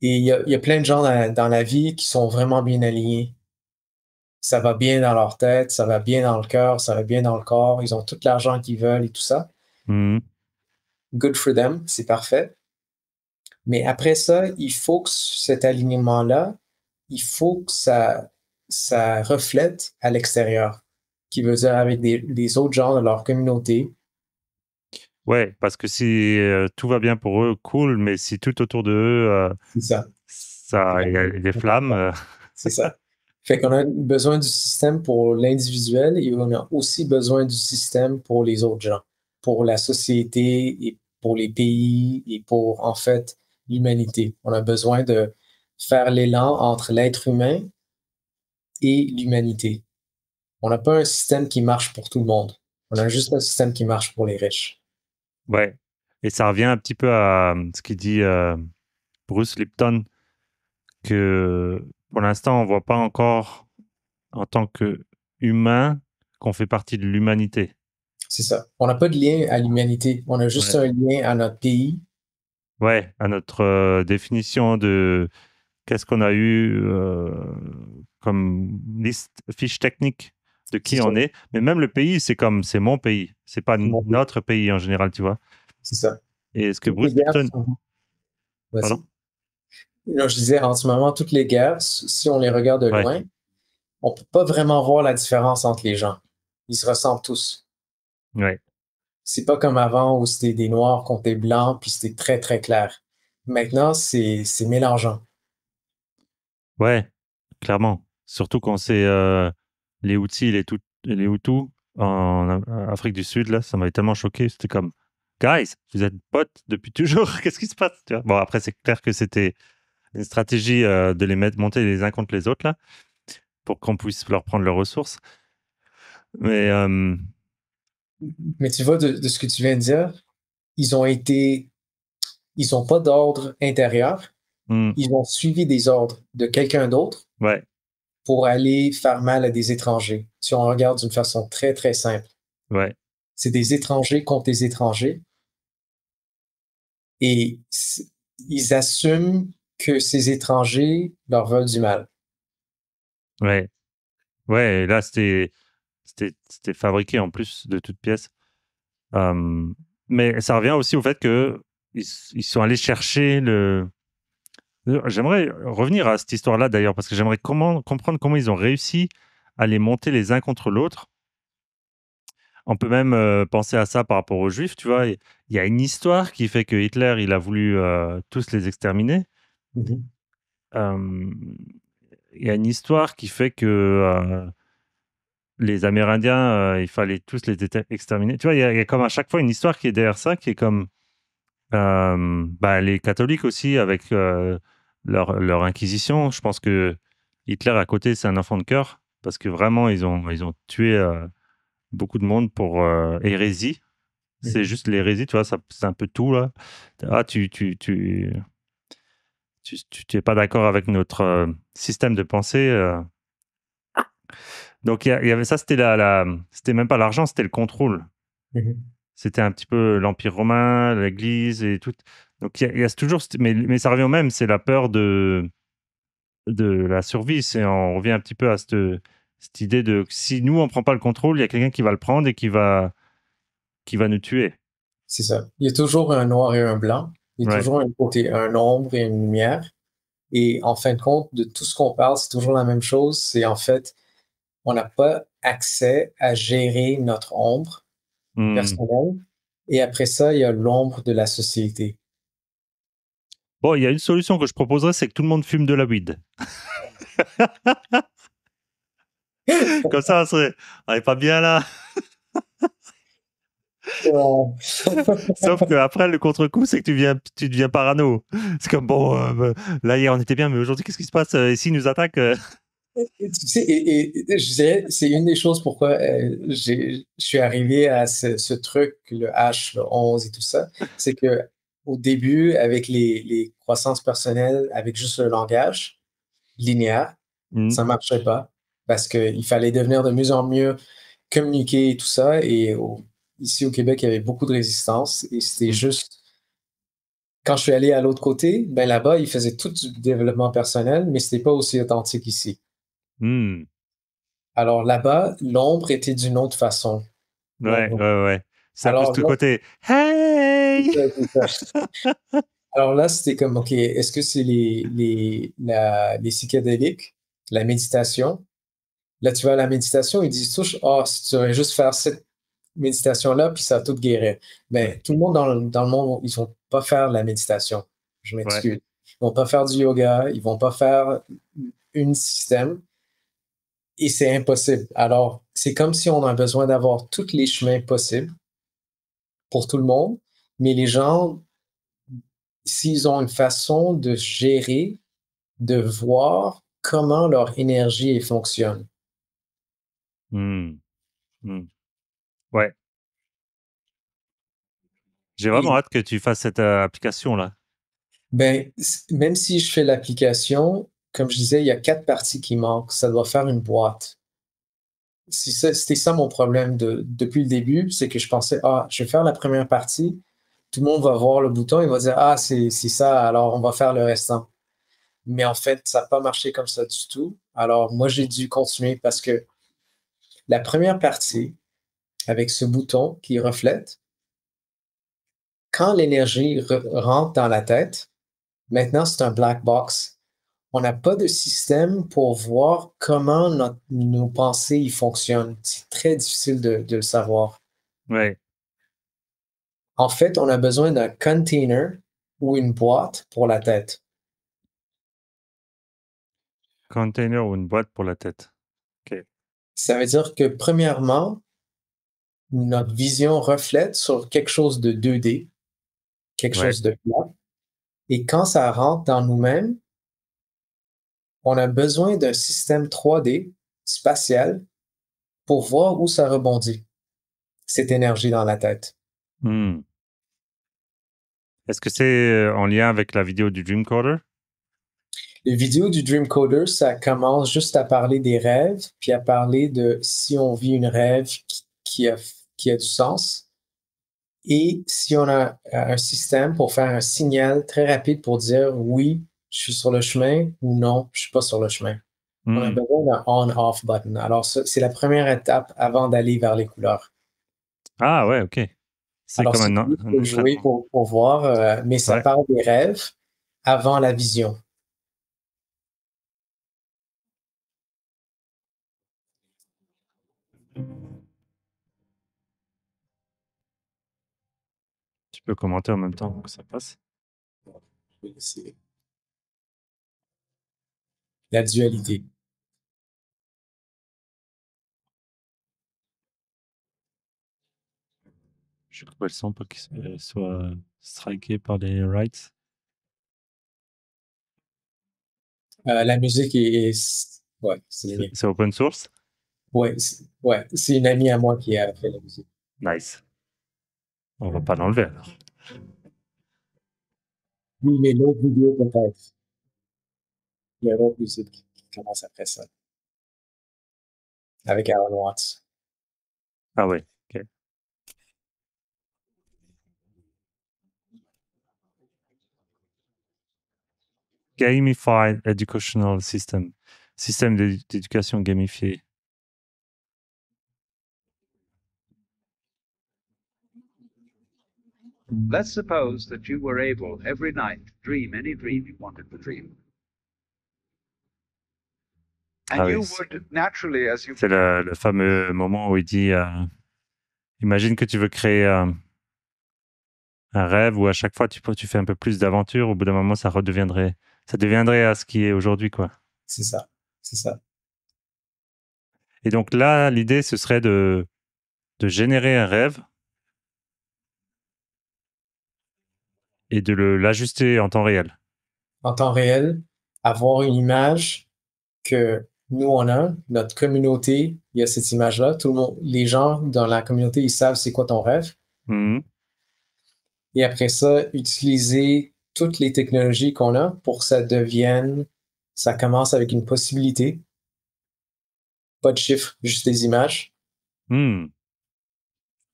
Et il y a plein de gens dans la vie qui sont vraiment bien alignés. ça va bien dans leur tête, ça va bien dans le cœur, ça va bien dans le corps, ils ont tout l'argent qu'ils veulent et tout ça. Mhm. Good for them, c'est parfait. Mais après ça, il faut que cet alignement-là, il faut que ça reflète à l'extérieur, qui veut dire avec des autres gens de leur communauté. Ouais, parce que si tout va bien pour eux, cool, mais si tout autour de eux, C'est ça. il y a des flammes. C'est ça. Fait qu'on a besoin du système pour l'individuel et on a aussi besoin du système pour les autres gens, pour la société et pour les pays et pour, en fait, l'humanité. On a besoin de faire l'élan entre l'être humain et l'humanité. On n'a pas un système qui marche pour tout le monde. On a juste un système qui marche pour les riches. Ouais. Et ça revient un petit peu à ce qu'il dit Bruce Lipton, que pour l'instant, on voit pas encore en tant que humain qu'on fait partie de l'humanité. C'est ça. On n'a pas de lien à l'humanité. On a juste Ouais. un lien à notre pays. Ouais, à notre définition de qu'est-ce qu'on a eu comme liste, fiche technique de C'est qui ça. on est. Mais même le pays, c'est mon pays. C'est pas C'est mon pays. notre pays en général, tu vois. C'est ça. Et ce que Toutes les Bruce guerres Lipton, sont... Vas-y. pardon? Là, je disais, en ce moment, toutes les guerres, si on les regarde de Ouais, loin, on peut pas vraiment voir la différence entre les gens. Ils se ressemblent tous. ouais, C'est pas comme avant où c'était des noirs contre des blancs, puis c'était très, très clair. Maintenant, c'est mélangeant. ouais, clairement. Surtout quand c'est les Houthis et les Hutus en Afrique du Sud, là, ça m'avait tellement choqué. C'était comme, guys, vous êtes potes depuis toujours. Qu'est-ce qui se passe? Tu vois. Bon, après, c'est clair que c'était une stratégie de les mettre monter les uns contre les autres, là, pour qu'on puisse leur prendre leurs ressources. Mais Mais tu vois, de ce que tu viens de dire, ils ont été, ils ont pas d'ordre intérieur. hmm, Ils ont suivi des ordres de quelqu'un d'autre ouais, pour aller faire mal à des étrangers. Si on regarde d'une façon très, très simple, ouais, c'est des étrangers contre des étrangers et ils assument que ces étrangers leur veulent du mal. ouais, ouais. Et là, c'était fabriqué en plus de toutes pièces. Mais ça revient aussi au fait que ils sont allés chercher le. J'aimerais revenir à cette histoire-là d'ailleurs, parce que j'aimerais comprendre comment ils ont réussi à les monter les uns contre l'autre. On peut même penser à ça par rapport aux Juifs, tu vois. Il y a une histoire qui fait que Hitler, il a voulu tous les exterminer. Mhm. Euh, il y a une histoire qui fait que les Amérindiens, il fallait tous les exterminer. Tu vois, il y a comme à chaque fois une histoire qui est derrière ça, qui est comme bah, les catholiques aussi, avec leur inquisition. Je pense que Hitler, à côté, c'est un enfant de cœur, parce que vraiment, ils ont tué beaucoup de monde pour hérésie. C'est Mhm. juste l'hérésie, tu vois, c'est un peu tout, là. Ah, tu es pas d'accord avec notre système de pensée. Donc, il y avait ça, c'était même pas l'argent, c'était le contrôle. Mhm. C'était un petit peu l'Empire romain, l'Église et tout. Donc, il y a toujours, mais ça revient au même, c'est la peur de la survie. On revient un petit peu à cette idée de si nous, on prend pas le contrôle, il y a quelqu'un qui va le prendre et qui va nous tuer. C'est ça. Il y a toujours un noir et un blanc. Il y a Ouais. toujours un côté, un ombre et une lumière. Et en fin de compte, de tout ce qu'on parle, c'est toujours la même chose. C'est en fait, on n'a pas accès à gérer notre ombre Hmm. personnelle. Et après ça, il y a l'ombre de la société. Bon, il y a une solution que je proposerais, c'est que tout le monde fume de la weed. Comme ça, on est pas bien là. Ouais. Sauf que après le contre-coup, c'est que tu deviens parano. C'est comme bon, là hier on était bien, mais aujourd'hui qu'est-ce qui se passe et s'ils nous attaquent Et tu sais, et je dirais, c'est une des choses pourquoi je suis arrivé à ce truc, le H, le 11 et tout ça, c'est que au début, avec les croissances personnelles, avec juste le langage linéaire, Hmm, ça marchait pas parce qu'il fallait devenir de mieux en mieux communiquer et tout ça. Et ici au Québec, il y avait beaucoup de résistance et c'était hmm, juste quand je suis allé à l'autre côté, ben là-bas, ils faisaient tout du développement personnel, mais c'était pas aussi authentique ici. hmm. Alors là-bas, l'ombre était d'une autre façon. Ouais, Donc, ouais, ouais. Ça a plus alors tout là, côté. Hey! c'est ça. Alors là, c'était comme, OK, est-ce que c'est les psychédéliques, la méditation? Là, tu vas à la méditation, ils disent tous, ah, si tu vas juste faire cette méditation-là, puis ça va tout guérir. Ouais, Mais tout le monde dans le monde, ils vont pas faire la méditation. Je ouais. m'excuse. Ils vont pas faire du yoga, ils vont pas faire une système, et c'est impossible. Alors, c'est comme si on a besoin d'avoir tous les chemins possibles pour tout le monde, mais les gens, s'ils ont une façon de gérer, de voir comment leur énergie fonctionne. Hmm, hmm. Ouais. J'ai vraiment Et hâte que tu fasses cette application-là. ben, même si je fais l'application, comme je disais, il y a 4 parties qui manquent. Ça doit faire une boîte. C'était ça mon problème depuis le début, c'est que je pensais, ah, je vais faire la première partie, tout le monde va voir le bouton, il va dire, ah, c'est ça, alors on va faire le restant. Mais en fait, ça n'a pas marché comme ça du tout. Alors moi, j'ai dû continuer parce que la première partie, avec ce bouton qui reflète, quand l'énergie rentre dans la tête, maintenant c'est un black box. On n'a pas de système pour voir comment nos pensées y fonctionnent. C'est très difficile de le savoir. Ouais. En fait, on a besoin d'un container ou une boîte pour la tête. Container ou une boîte pour la tête. OK. Ça veut dire que, premièrement, notre vision reflète sur quelque chose de 2D, quelque Ouais. chose de plat. Et quand ça rentre dans nous-mêmes, on a besoin d'un système 3D spatial pour voir où ça rebondit, cette énergie dans la tête. Hmm. Est-ce que c'est en lien avec la vidéo du Dreamcaller? Les vidéos du Dreamcoder, ça commence juste à parler des rêves, puis à parler de si on vit une rêve qui a du sens, et si on a un système pour faire un signal très rapide pour dire oui, je suis sur le chemin ou non, je suis pas sur le chemin. On a Hmm. besoin d'un on-off button. Alors, c'est la première étape avant d'aller vers les couleurs. Ah ouais, OK. C'est Alors, comme si tu veux, tu un peux jouer entraînement. pour voir, mais ça Ouais. parle des rêves avant la vision. Tu peux commenter en même temps que ça passe. C'est la dualité. Je coupe le son pour qu'il soit striké par les rights. La musique ouais, c'est le mien. C'est open source? Ouais, c'est une amie à moi qui a fait la musique. Nice. On va pas l'enlever alors. Oui, mais l'autre vidéo peut-être. Il y a une autre musique qui commence après ça, avec Aaron Watts. Ah ouais, OK. Gamified Educational System. Système d'éducation gamifié. Let's suppose that you were able every night to dream any dream you wanted to dream. And Ah oui, you would naturally, as you c'est le fameux moment où il dit imagine que tu veux créer un rêve où à chaque fois tu fais un peu plus d'aventure, au bout d'un moment ça deviendrait à ce qui est aujourd'hui, quoi. C'est ça, c'est ça. Et donc là, l'idée ce serait de générer un rêve et de l'ajuster en temps réel. En temps réel, avoir une image que nous, on a, notre communauté, il y a cette image-là. Tout le monde, les gens dans la communauté, ils savent c'est quoi ton rêve. Mhm. Et après ça, utiliser toutes les technologies qu'on a pour que ça commence avec une possibilité, pas de chiffres, juste des images. Hmm.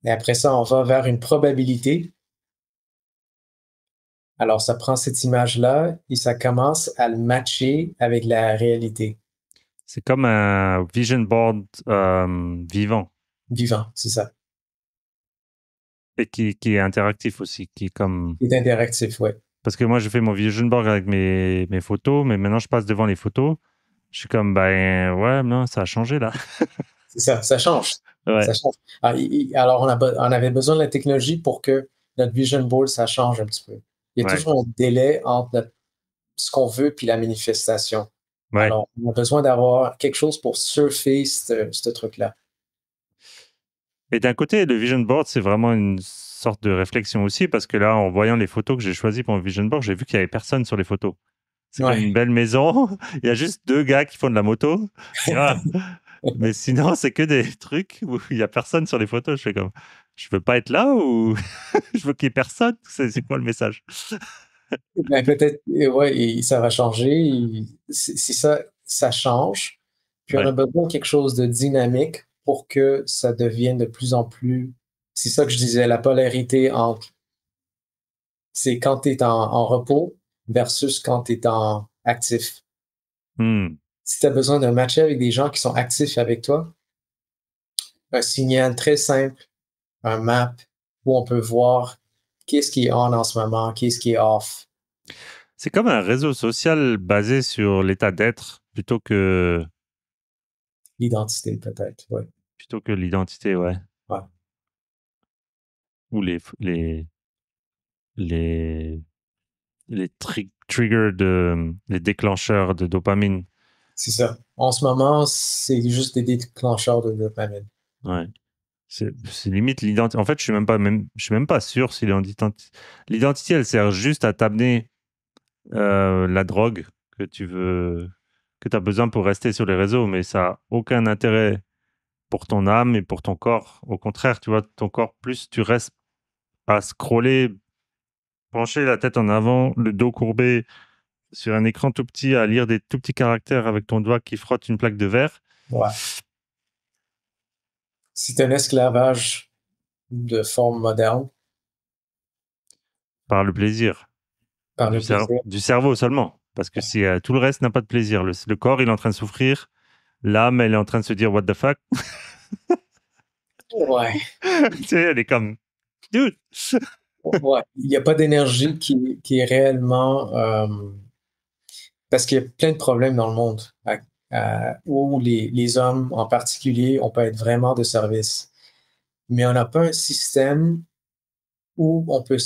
Et après ça, on va vers une probabilité. Alors, ça prend cette image-là et ça commence à le matcher avec la réalité. C'est comme un vision board vivant vivant, c'est ça. et qui est interactif aussi, qui est comme... Il est interactif, ouais. Parce que moi, je fais mon vision board avec mes photos, mais maintenant, je passe devant les photos. Je suis comme, ben ouais, non, ça a changé là. C'est ça, ça change. Ouais, Ça change. Alors, on avait besoin de la technologie pour que notre vision board, ça change un petit peu. Il y a ouais, toujours un délai entre ce qu'on veut puis la manifestation. ouais. Alors, on a besoin d'avoir quelque chose pour surfer ce truc-là. Et d'un côté, le vision board, c'est vraiment une sorte de réflexion aussi, parce que là, en voyant les photos que j'ai choisies pour mon vision board, j'ai vu qu'il n'y avait personne sur les photos. C'est comme une Ouais. belle maison, il y a juste 2 gars qui font de la moto. Ah. Mais sinon, c'est que des trucs où il n'y a personne sur les photos. Je fais comme, je veux pas être là ou je veux qu'il y ait personne. C'est quoi le message? Ben, peut-être, ouais, et ça va changer. Si ça, ça change, puis on Ouais. a besoin de quelque chose de dynamique pour que ça devienne de plus en plus. C'est ça que je disais, la polarité entre. C'est quand tu es en repos versus quand tu es en actif. Hmm. Si tu as besoin de matcher avec des gens qui sont actifs avec toi, un signal très simple, un map où on peut voir qu'est-ce qui est on en ce moment, qu'est-ce qui est off. C'est comme un réseau social basé sur l'état d'être L'identité, peut-être, ouais. plutôt que l'identité, ouais. Ouais. Ou les, les triggers les déclencheurs de dopamine. C'est ça. En ce moment, c'est juste des déclencheurs de dopamine. Ouais. C'est limite l'identité. En fait, je suis même pas sûr si l'identité, elle sert juste à t'amener la drogue que tu as besoin pour rester sur les réseaux, mais ça n'a aucun intérêt pour ton âme et pour ton corps. Au contraire, tu vois, ton corps, plus tu restes à scroller, pencher la tête en avant, le dos courbé sur un écran tout petit, à lire des tout petits caractères avec ton doigt qui frotte une plaque de verre. Ouais. C'est un esclavage de forme moderne Par le plaisir par le plaisir. du cerveau seulement. Parce que si tout le reste n'a pas de plaisir, le corps, il est en train de souffrir, l'âme, elle est en train de se dire what the fuck. Ouais. Tu sais, elle est comme dude. Ouais. Il n'y a pas d'énergie qui est réellement. Parce qu'il y a plein de problèmes dans le monde où les hommes en particulier, on peut être vraiment de service. Mais on n'a pas un système où on peut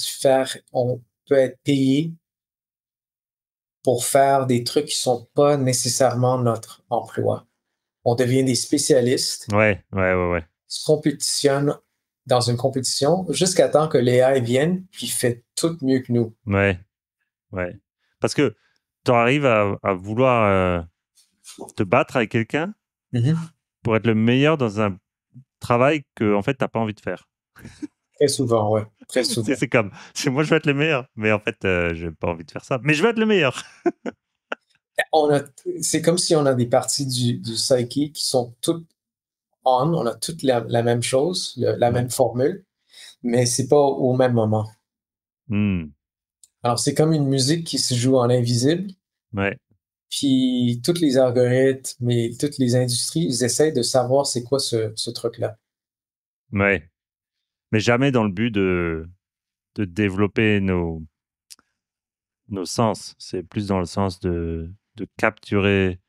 être payé pour faire des trucs qui sont pas nécessairement notre emploi. On devient des spécialistes, Ouais, ouais, ouais, ouais. se compétitionnent dans une compétition jusqu'à temps que l'AI vienne puis fait tout mieux que nous. Ouais, ouais. Parce que tu arrives à vouloir te battre avec quelqu'un pour être le meilleur dans un travail que en fait t'as pas envie de faire. Très souvent, ouais. Très souvent. C'est comme, moi je veux être le meilleur, mais en fait j'ai pas envie de faire ça. Mais je veux être le meilleur. C'est comme si on a des parties du psyche qui sont toutes on a toutes la même chose, la Ouais. même formule, mais c'est pas au même moment. Hmm. Alors, c'est comme une musique qui se joue en invisible, Ouais, puis tous les algorithmes et toutes les industries, ils essaient de savoir c'est quoi ce truc-là. ouais. Mais jamais dans le but de développer nos sens. C'est plus dans le sens de capturer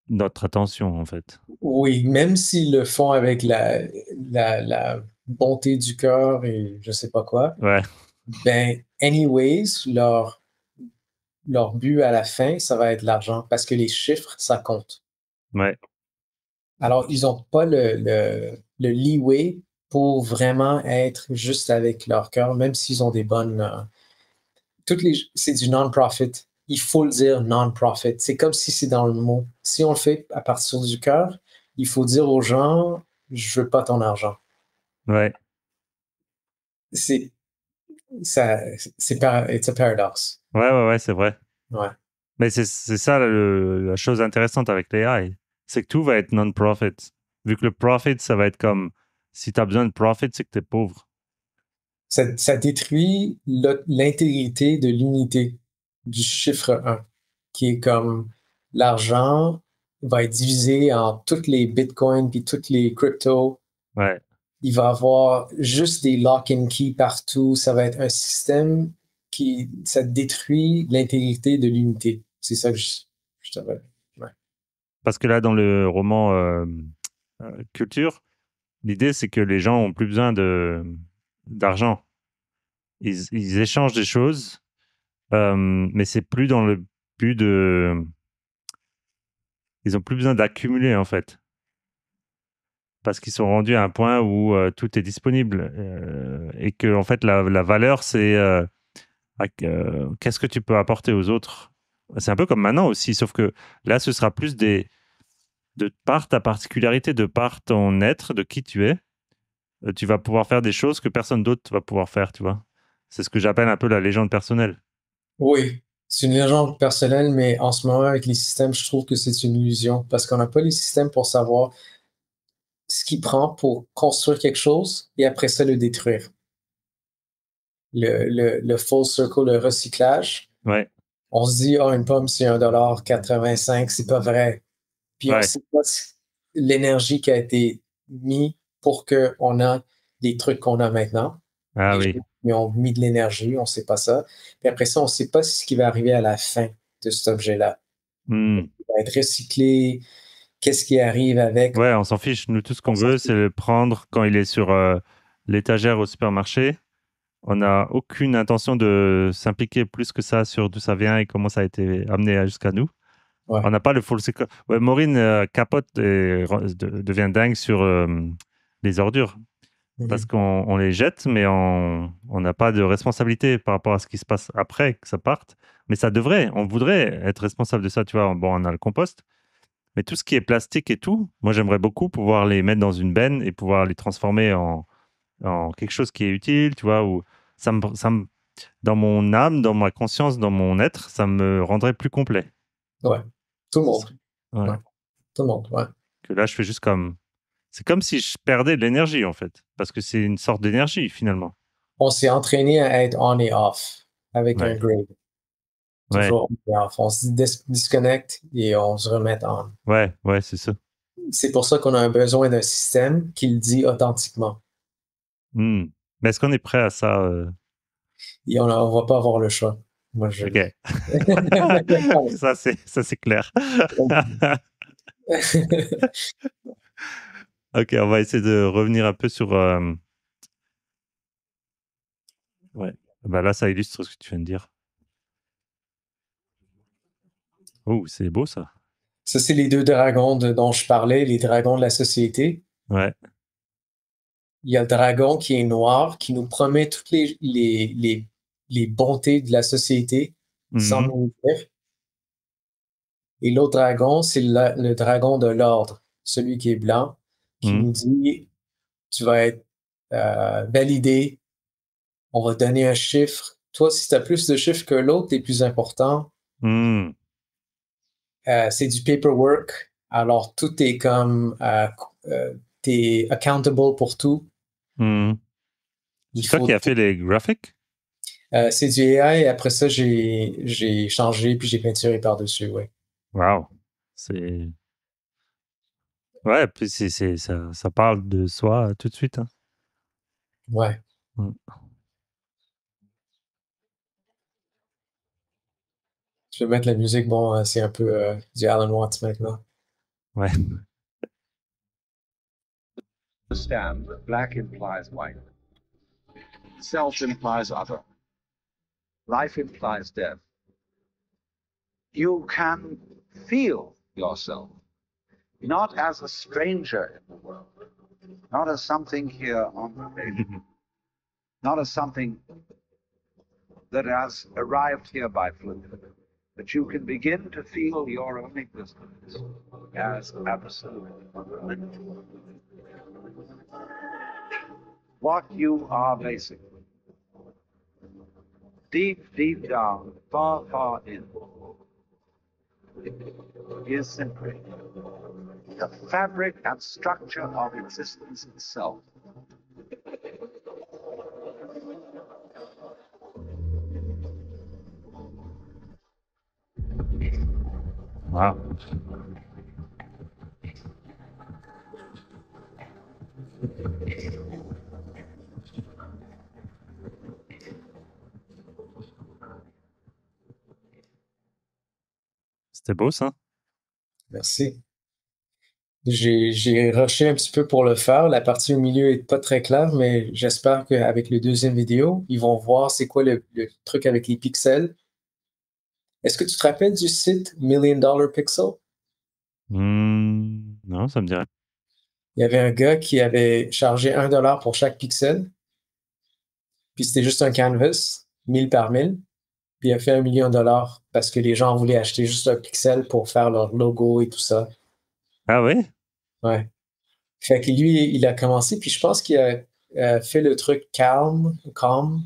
notre attention en fait. Oui, même s'ils le font avec la bonté du cœur et je sais pas quoi, Ouais, ben, anyways, leur but à la fin, ça va être l'argent parce que les chiffres, ça compte. ouais, Alors, ils n'ont pas le leeway pour vraiment être juste avec leur cœur, même s'ils ont des bonnes. C'est du non-profit. Il faut le dire non-profit. C'est comme si c'est dans le mot. Si on le fait à partir du cœur, il faut dire aux gens, je veux pas ton argent. ouais, C'est ça, it's a paradox. ouais, ouais, ouais, c'est vrai. Ouais. Mais c'est ça la chose intéressante avec l'AI, c'est que tout va être non-profit. Vu que le profit, ça va être comme si tu as besoin de profit, c'est que tu es pauvre. Ça détruit l'intégrité de l'unité du chiffre 1, qui est comme l'argent va être divisé en toutes les bitcoins puis toutes les cryptos. Ouais. Il va avoir juste des lock and key partout. Ça va être un système ça détruit l'intégrité de l'unité. C'est ça que je te rappelle. Ouais. Parce que là, dans le roman Culture, l'idée, c'est que les gens ont plus besoin d'argent. Ils échangent des choses, mais c'est plus dans le but de... Ils ont plus besoin d'accumuler, en fait. Parce qu'ils sont rendus à un point où tout est disponible. Et que, en fait, la valeur, c'est qu'est-ce que tu peux apporter aux autres. C'est un peu comme maintenant aussi, sauf que là, ce sera plus de par ta particularité, de par ton être, de qui tu es, tu vas pouvoir faire des choses que personne d'autre va pouvoir faire, tu vois. C'est ce que j'appelle un peu la légende personnelle. Oui, c'est une légende personnelle, mais en ce moment, avec les systèmes, je trouve que c'est une illusion parce qu'on n'a pas les systèmes pour savoir ce qu'il prend pour construire quelque chose et après ça, le détruire. Le full circle, le recyclage. Ouais, On se dit, oh, une pomme, c'est 1,85 $, c'est pas vrai. Puis on ouais. sait pas l'énergie qui a été mise pour qu'on a les trucs qu'on a maintenant. Ah Les oui. gens qui ont mis de l'énergie, on sait pas ça. Puis après ça, on sait pas ce qui va arriver à la fin de cet objet-là. Hmm. Il va être recyclé, qu'est-ce qui arrive avec. Ouais, on s'en fiche. Nous, tout ce qu'on On s'en veut, fiche. c'est le prendre quand il est sur l'étagère au supermarché. On n'a aucune intention de s'impliquer plus que ça sur d'où ça vient et comment ça a été amené jusqu'à nous. Ouais. On n'a pas le full cycle. Ouais, Maureen capote et devient dingue sur les ordures. Parce Mhm. qu'on les jette, mais on n'a pas de responsabilité par rapport à ce qui se passe après que ça parte. Mais ça devrait, on voudrait être responsable de ça, tu vois. Bon, on a le compost, mais tout ce qui est plastique et tout, moi j'aimerais beaucoup pouvoir les mettre dans une benne et pouvoir les transformer en quelque chose qui est utile, tu vois. Ou dans mon âme, dans ma conscience, dans mon être, ça me rendrait plus complet. Ouais. Tout le monde. Ouais. Ouais. Tout le monde. Ouais. Que là, je fais juste comme. C'est comme si je perdais de l'énergie, en fait. Parce que c'est une sorte d'énergie, finalement. On s'est entraîné à être on et off avec un Ouais. grade. Ouais. Toujours on et off. On se disconnecte et on se remet on. Ouais. Ouais, c'est ça. C'est pour ça qu'on a besoin d'un système qui le dit authentiquement. Hmm. Mais est-ce qu'on est prêt à ça Et on va pas avoir le choix. Moi, je... Ok. Ça, c'est clair. Ok, on va essayer de revenir un peu sur. Ouais. Bah là, ça illustre ce que tu viens de dire. Oh, c'est beau ça. Ça, c'est les deux dragons dont je parlais, les dragons de la société. Ouais. Il y a le dragon qui est noir, qui nous promet toutes les bontés de la société sans Mhm. nous dire. Et l'autre dragon, c'est le dragon de l'ordre, celui qui est blanc, qui Mhm. nous dit, tu vas être validé, on va donner un chiffre. Toi, si tu as plus de chiffres que l'autre, tu es plus important. Mhm. C'est du paperwork. Alors, tout est comme, tu es accountable pour tout. Mhm. Il C'est toi faut qui as tout. fait les graphiques? C'est du AI et après ça, j'ai changé puis j'ai peinturé par-dessus, oui. Wow. C'est. Ouais, puis ça parle de soi tout de suite, hein. Ouais. Mm. Je vais mettre la musique. Bon, c'est un peu du Alan Watts maintenant. Ouais. Understand that black implies white, self implies other, life implies death. You can feel yourself not as a stranger in the world, not as something here on the page, not as something that has arrived here by fluke, but you can begin to feel your own existence as absolute. What you are basically, deep, deep down, far, far in, is simply the fabric and structure of existence itself. Wow. C'était beau ça. Merci. J'ai rushé un petit peu pour le faire. La partie au milieu est pas très claire, mais j'espère qu'avec le deuxième vidéo, ils vont voir c'est quoi le truc avec les pixels. Est-ce que tu te rappelles du site Million Dollar Pixel? Non, ça me dirait. Il y avait un gars qui avait chargé 1 dollar pour chaque pixel, puis c'était juste un canvas, 1000 par 1000, puis il a fait 1 million de dollars parce que les gens voulaient acheter juste un pixel pour faire leur logo et tout ça. Ah ouais? Ouais. Fait que lui, il a commencé, puis je pense qu'il a fait le truc Calm,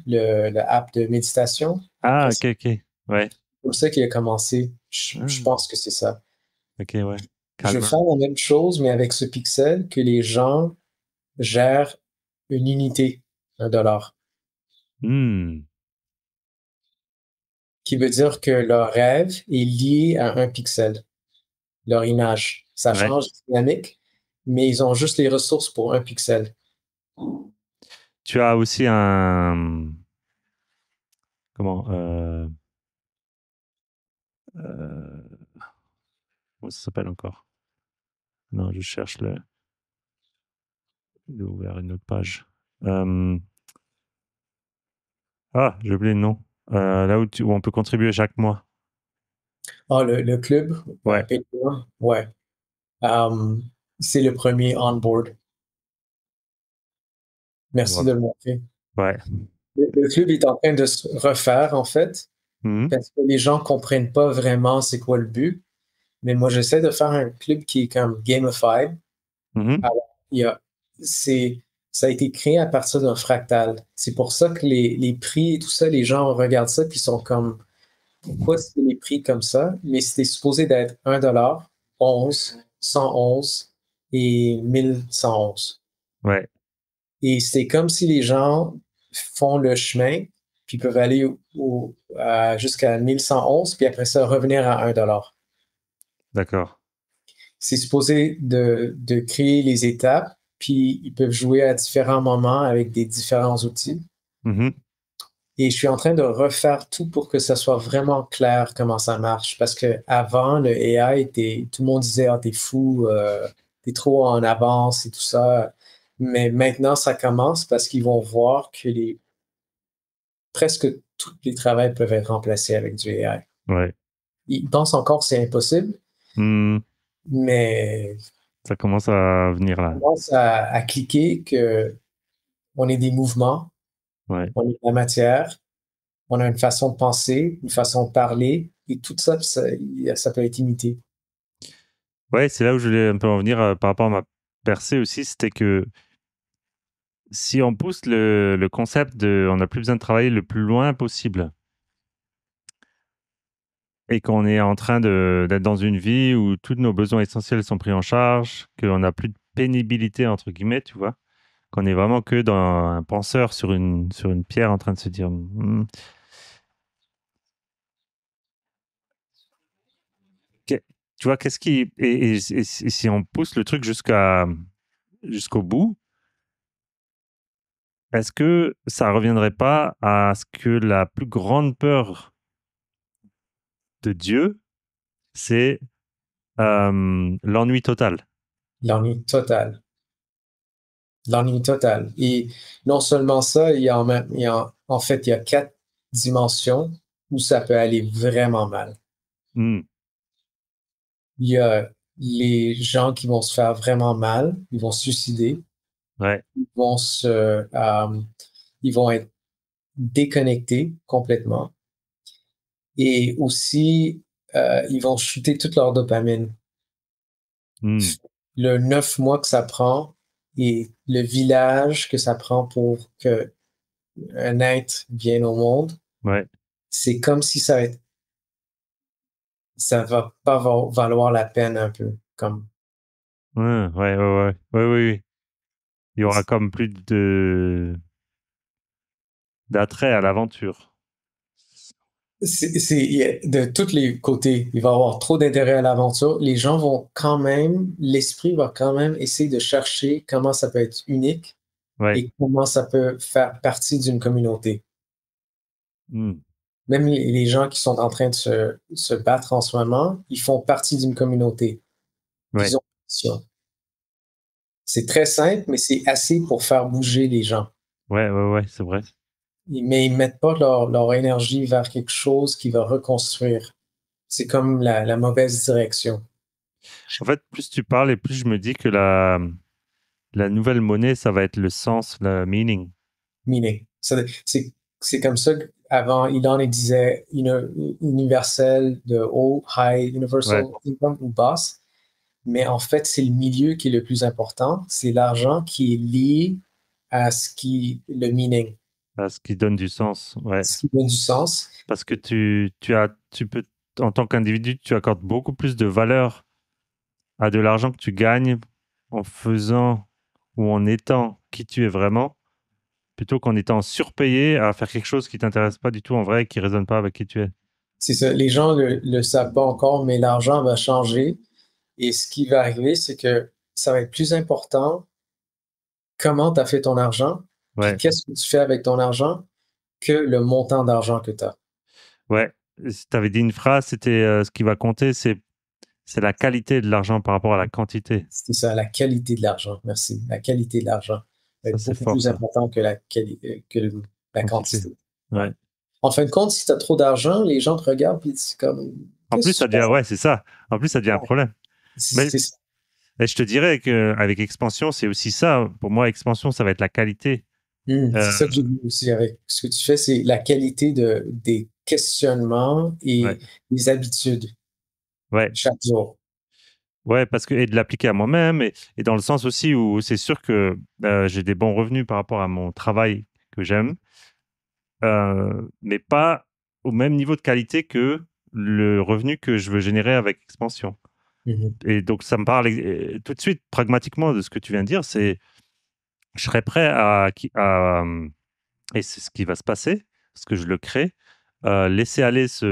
le app de méditation. Ah, Après, ok, c'est ok. Ouais. comme ça qu'il a commencé. Je Ah, pense que c'est ça. ok, ouais. Je vais Calmer. faire la même chose, mais avec ce pixel, que les gens gèrent une unité, 1 dollar, Hmm. qui veut dire que leur rêve est lié à un pixel, leur image. Ça Ouais. change de dynamique, mais ils ont juste les ressources pour un pixel. Tu as aussi comment, euh, comment ça s'appelle encore? Non, je cherche le. Il est ouvert une autre page. Euh, Ah, j'ai oublié le nom. Là où on peut contribuer chaque mois. Ah, le club, Ouais, Patreon, ouais. Um, c'est le premier on-board. Merci de voilà. le montrer. Ouais. Le club est en train de se refaire, en fait, Mhm, parce que les gens comprennent pas vraiment c'est quoi le but. Mais moi, j'essaie de faire un club qui est comme gamified. mhm. Alors, c'est, ça a été créé à partir d'un fractal. C'est pour ça que les prix et tout ça, les gens regardent ça puis sont comme, pourquoi c'est les prix comme ça? Mais c'était supposé d'être 1 dollar, 11, 111 et 1111. Ouais, Et c'est comme si les gens font le chemin, puis peuvent aller jusqu'à 1111, puis après ça, revenir à 1 dollar. d'accord. C'est supposé de créer les étapes, puis ils peuvent jouer à différents moments avec des différents outils. Mhm. Et je suis en train de refaire tout pour que ça soit vraiment clair comment ça marche. Parce que avant, le AI était, tout le monde disait, ah, t'es fou, t'es trop en avance et tout ça. Mais maintenant, ça commence parce qu'ils vont voir que presque tous les travaux peuvent être remplacés avec du AI. Ouais. Ils pensent encore que c'est impossible, Hmm, mais ça commence à venir on là. commence à cliquer que on est des mouvements, Ouais. on est de la matière, on a une façon de penser, une façon de parler, et tout ça, ça peut être imité. Ouais, c'est là où je voulais un peu en venir par rapport à ma percée aussi. C'était que si on pousse le concept de on n'a plus besoin de travailler le plus loin possible et qu'on est en train d'être dans une vie où tous nos besoins essentiels sont pris en charge, qu'on n'a plus de pénibilité, entre guillemets, tu vois, qu'on est vraiment que dans un penseur sur une pierre en train de se dire, tu vois, qu'est-ce qui. Et si on pousse le truc jusqu'au bout, est-ce que ça reviendrait pas à ce que la plus grande peur de Dieu, c'est l'ennui total? L'ennui total. L'ennui total. Et non seulement ça, en fait, il y a 4 dimensions où ça peut aller vraiment mal. Hmm, Il y a les gens qui vont se faire vraiment mal, ils vont se suicider, ouais. ils vont ils vont être déconnectés complètement. Et aussi, ils vont shooter toute leur dopamine. Hmm, Le 9 mois que ça prend et le village que ça prend pour que un être vienne au monde, ouais. c'est comme si ça va pas valoir la peine un peu. Comme, Ouais, ouais, ouais, ouais, ouais, oui, oui. Il y aura comme plus d'attrait à l'aventure. De tous les côtés. Il va y avoir trop d'intérêt à l'aventure. Les gens vont quand même, l'esprit va quand même essayer de chercher comment ça peut être unique Ouais. et comment ça peut faire partie d'une communauté. Hmm. Même les gens qui sont en train de se battre en ce moment, ils font partie d'une communauté. Puis Ouais. ils ont une mission. C'est très simple, mais c'est assez pour faire bouger les gens. Ouais, c'est vrai. Mais ils mettent pas leur énergie vers quelque chose qui va reconstruire. C'est comme la mauvaise direction. En fait, plus tu parles et plus je me dis que la nouvelle monnaie, ça va être le sens, le meaning. Meaning. C'est comme ça qu'avant, Elon il disait universel de haut, high, Ouais. universal income ou basse. Mais en fait, c'est le milieu qui est le plus important. C'est l'argent qui est lié à le meaning, À ce qui donne du sens. Ouais. ce qui donne du sens. Parce que tu peux, en tant qu'individu, tu accordes beaucoup plus de valeur à de l'argent que tu gagnes en faisant ou en étant qui tu es vraiment, plutôt qu'en étant surpayé à faire quelque chose qui t'intéresse pas du tout en vrai et qui résonne pas avec qui tu es. C'est ça. Les gens le savent pas encore, mais l'argent va changer. Et ce qui va arriver, c'est que ça va être plus important comment tu as fait ton argent, puis Ouais, qu'est-ce que tu fais avec ton argent que le montant d'argent que tu as. ouais. Si tu avais dit une phrase, c'était ce qui va compter, c'est la qualité de l'argent par rapport à la quantité. C'est ça, la qualité de l'argent. Merci. La qualité de l'argent va Ça, être c'est beaucoup fort, plus ça. important que la Quantité. quantité. Ouais. Ouais. En fin de compte, si tu as trop d'argent, les gens te regardent et c'est comme, En plus, qu'est-ce ça que tu devient, fais? ouais, c'est ça. En plus, ça devient un Ouais. problème. Mais C'est ça. et je te dirais qu'avec expansion, c'est aussi ça. Pour moi, expansion, ça va être la qualité. C'est Euh, ça que j'ai vu aussi avec ce que tu fais, c'est la qualité des questionnements ouais, et des habitudes ouais, chaque jour. ouais, parce que et de l'appliquer à moi-même et dans le sens aussi où c'est sûr que j'ai des bons revenus par rapport à mon travail que j'aime, mais pas au même niveau de qualité que le revenu que je veux générer avec expansion. Mhm. Et donc, ça me parle tout de suite, pragmatiquement, de ce que tu viens de dire, c'est je serais prêt et c'est ce qui va se passer, parce que je le crée, laisser aller cette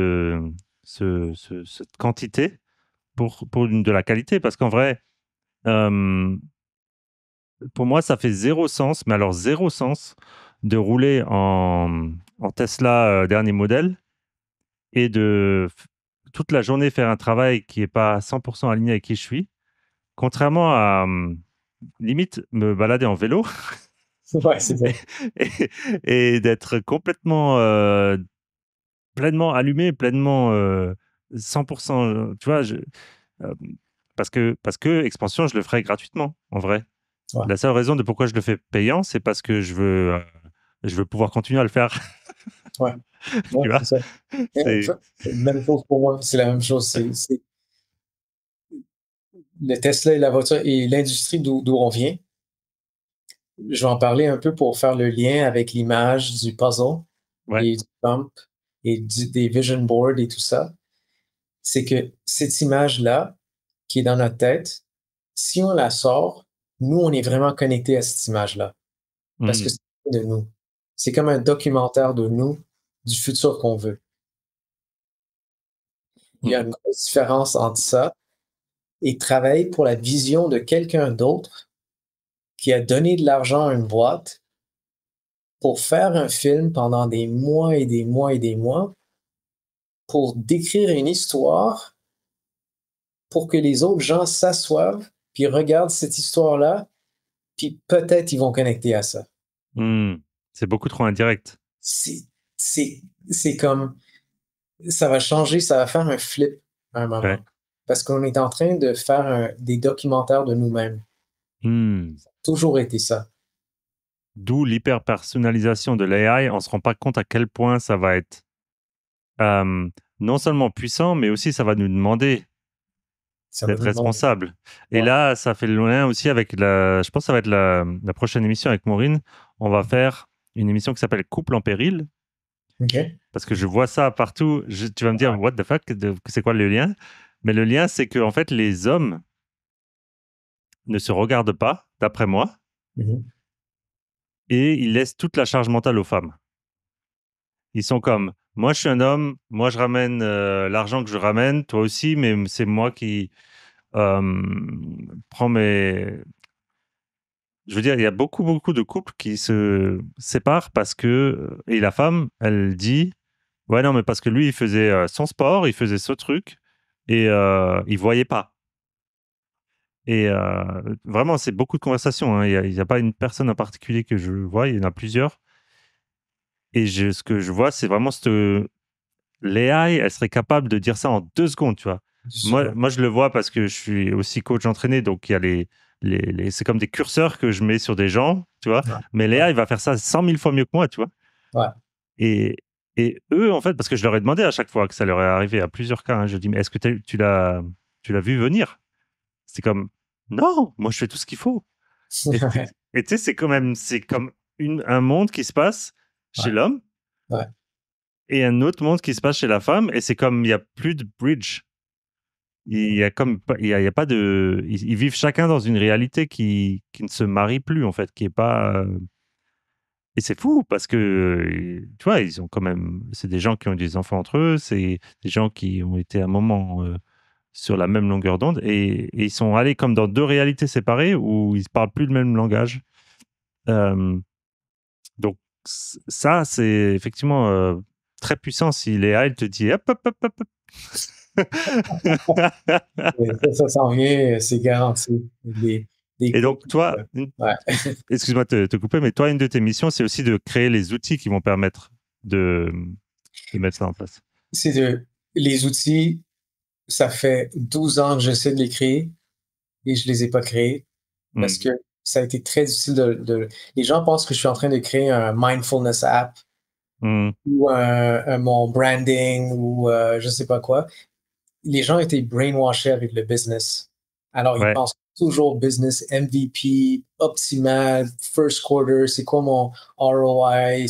quantité pour de la qualité. Parce qu'en vrai, euh, pour moi, ça fait zéro sens, mais alors zéro sens de rouler en Tesla dernier modèle et toute la journée faire un travail qui n'est pas 100% aligné avec qui je suis, contrairement à limite me balader en vélo Ouais, c'est et, vrai. et d'être complètement pleinement allumé, pleinement 100%, tu vois, euh, parce que expansion, je le ferai gratuitement, en vrai. Ouais. La seule raison de pourquoi je le fais payant, c'est parce que je veux pouvoir continuer à le faire. Ouais. Ouais, Tu c'est vois, ça. Et en c'est fait, même chose pour moi, c'est la même chose. C'est le Tesla et la voiture et l'industrie d'où on vient. Je vais en parler un peu pour faire le lien avec l'image du puzzle ouais. et du pump et des vision boards et tout ça. C'est que cette image-là, qui est dans notre tête, si on la sort, nous, on est vraiment connecté à cette image-là parce que Mhm. c'est de nous. C'est comme un documentaire de nous, du futur qu'on veut. Il y a Mhm. une grosse différence entre ça et travailler pour la vision de quelqu'un d'autre qui a donné de l'argent à une boîte pour faire un film pendant des mois et des mois et des mois pour décrire une histoire pour que les autres gens s'assoient puis regardent cette histoire-là puis peut-être ils vont connecter à ça. Mhm. C'est beaucoup trop indirect. C'est, c'est comme, ça va changer, ça va faire un flip à un moment. Ouais. Parce qu'on est en train de faire des documentaires de nous-mêmes. Mhm. Toujours été ça. D'où l'hyper-personnalisation de l'AI. On ne se rend pas compte à quel point ça va être euh, non seulement puissant, mais aussi ça va nous demander Ça va d'être nous demander. responsable. Et Ouais. là, ça fait le lien aussi avec je pense que ça va être la prochaine émission avec Maureen. On va faire une émission qui s'appelle Couple en péril, OK. parce que je vois ça partout. Tu vas me dire, what the fuck, c'est quoi le lien? Mais le lien, c'est que en fait, les hommes ne se regardent pas, d'après moi, Mhm. et ils laissent toute la charge mentale aux femmes. Ils sont comme, moi, je suis un homme, moi, je ramène l'argent que je ramène, toi aussi, mais c'est moi qui prends mes... Je veux dire, il y a beaucoup, beaucoup de couples qui se séparent parce que... Et la femme, elle dit, ouais, non, mais parce que lui, il faisait son sport, il faisait ce truc, et il voyait pas. Et vraiment, c'est beaucoup de conversations, hein. Il y a pas une personne en particulier que je vois, il y en a plusieurs. Et ce que je vois, c'est vraiment l'AI, elle serait capable de dire ça en 2 secondes, tu vois. Sûr. Moi, je le vois parce que je suis aussi coach entraîné, donc il y a c'est comme des curseurs que je mets sur des gens, tu vois. Ouais, Mais ouais, l'AI va faire ça 100 000 fois mieux que moi, tu vois. ouais. Et, et eux, en fait, parce que je leur ai demandé à chaque fois que ça leur est arrivé à plusieurs cas, hein, je dis, mais est-ce que tu l'as vu venir? C'est comme, non, moi, je fais tout ce qu'il faut. Et Ouais, et tu sais, c'est comme un monde qui se passe chez ouais, l'homme ouais. et un autre monde qui se passe chez la femme, et c'est comme il y a plus de bridge. Il y a comme il y a pas de ils vivent chacun dans une réalité qui ne se marie plus en fait, qui est pas et c'est fou parce que tu vois, ils ont quand même c'est des gens qui ont des enfants entre eux, c'est des gens qui ont été à un moment sur la même longueur d'onde, et ils sont allés comme dans 2 réalités séparées où ils parlent plus le même langage. Hem, donc ça, c'est effectivement très puissant si Léa, elle te dit: «Hop, hop, hop, hop, hop». Et ça s'en vient, c'est garanti. Des Et donc, couples. toi, Ouais. excuse-moi de te couper, mais toi, une de tes missions, c'est aussi de créer les outils qui vont permettre de, de mettre ça en place. C'est les outils, ça fait 12 ans que j'essaie de les créer et je les ai pas créés parce Hmm. que ça a été très difficile les gens pensent que je suis en train de créer un mindfulness app Hmm. ou mon branding ou je sais pas quoi. Les gens étaient brainwashés avec le business. Alors, ils Ouais. pensent toujours business, MVP, optimal, first quarter, c'est quoi mon ROI?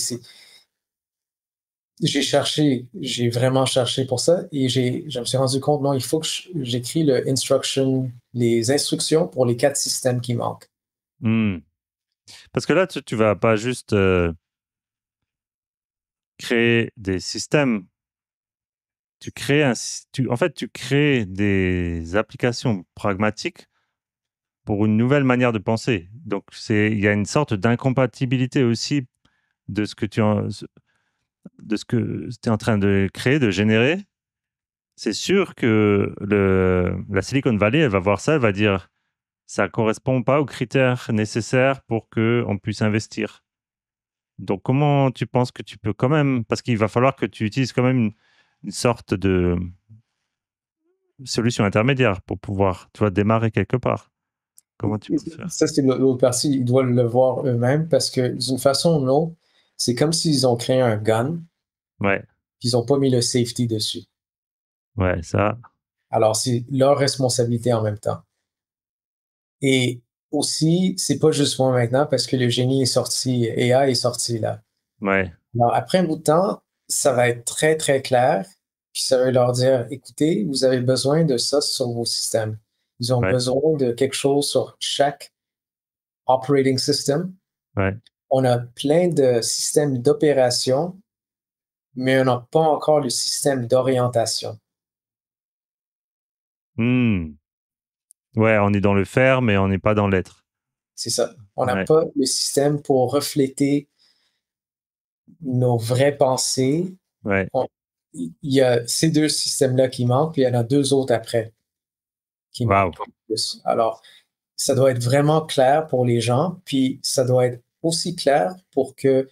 J'ai vraiment cherché pour ça et je me suis rendu compte, non, il faut que j'écris les instructions pour les 4 systèmes qui manquent. Hmm. Parce que là, tu vas pas juste créer des systèmes. En fait, tu crées des applications pragmatiques pour une nouvelle manière de penser. Donc, il y a une sorte d'incompatibilité aussi de ce que de ce que tu es en train de créer, de générer. C'est sûr que la Silicon Valley, elle va voir ça, elle va dire, ça correspond pas aux critères nécessaires pour qu'on puisse investir. Donc, comment tu penses que tu peux quand même, parce qu'il va falloir que tu utilises quand même une sorte de solution intermédiaire pour pouvoir, tu vois, démarrer quelque part. Comment tu peux faire? Ça, c'est l'autre partie, ils doivent le voir eux-mêmes parce que d'une façon ou d'une autre, c'est comme s'ils ont créé un gun, Ouais, puis ils n'ont pas mis le safety dessus. ouais, ça, Alors, c'est leur responsabilité en même temps. Et aussi, c'est pas juste moi maintenant parce que le génie est sorti, AI est sorti là. ouais, Alors, après un bout de temps, ça va être très, très clair. Puis ça va leur dire, écoutez, vous avez besoin de ça sur vos systèmes. Ils ont ouais, besoin de quelque chose sur chaque operating system. ouais. On a plein de systèmes d'opération, mais on n'a pas encore le système d'orientation. Hmm. Ouais, on est dans le faire, mais on n'est pas dans l'être. C'est ça. On n'a Ouais, pas le système pour refléter nos vraies pensées. ouais. On- il y a ces 2 systèmes-là qui manquent, puis il y en a 2 autres après qui Waouh. manquent plus. Alors, ça doit être vraiment clair pour les gens, puis ça doit être aussi clair pour que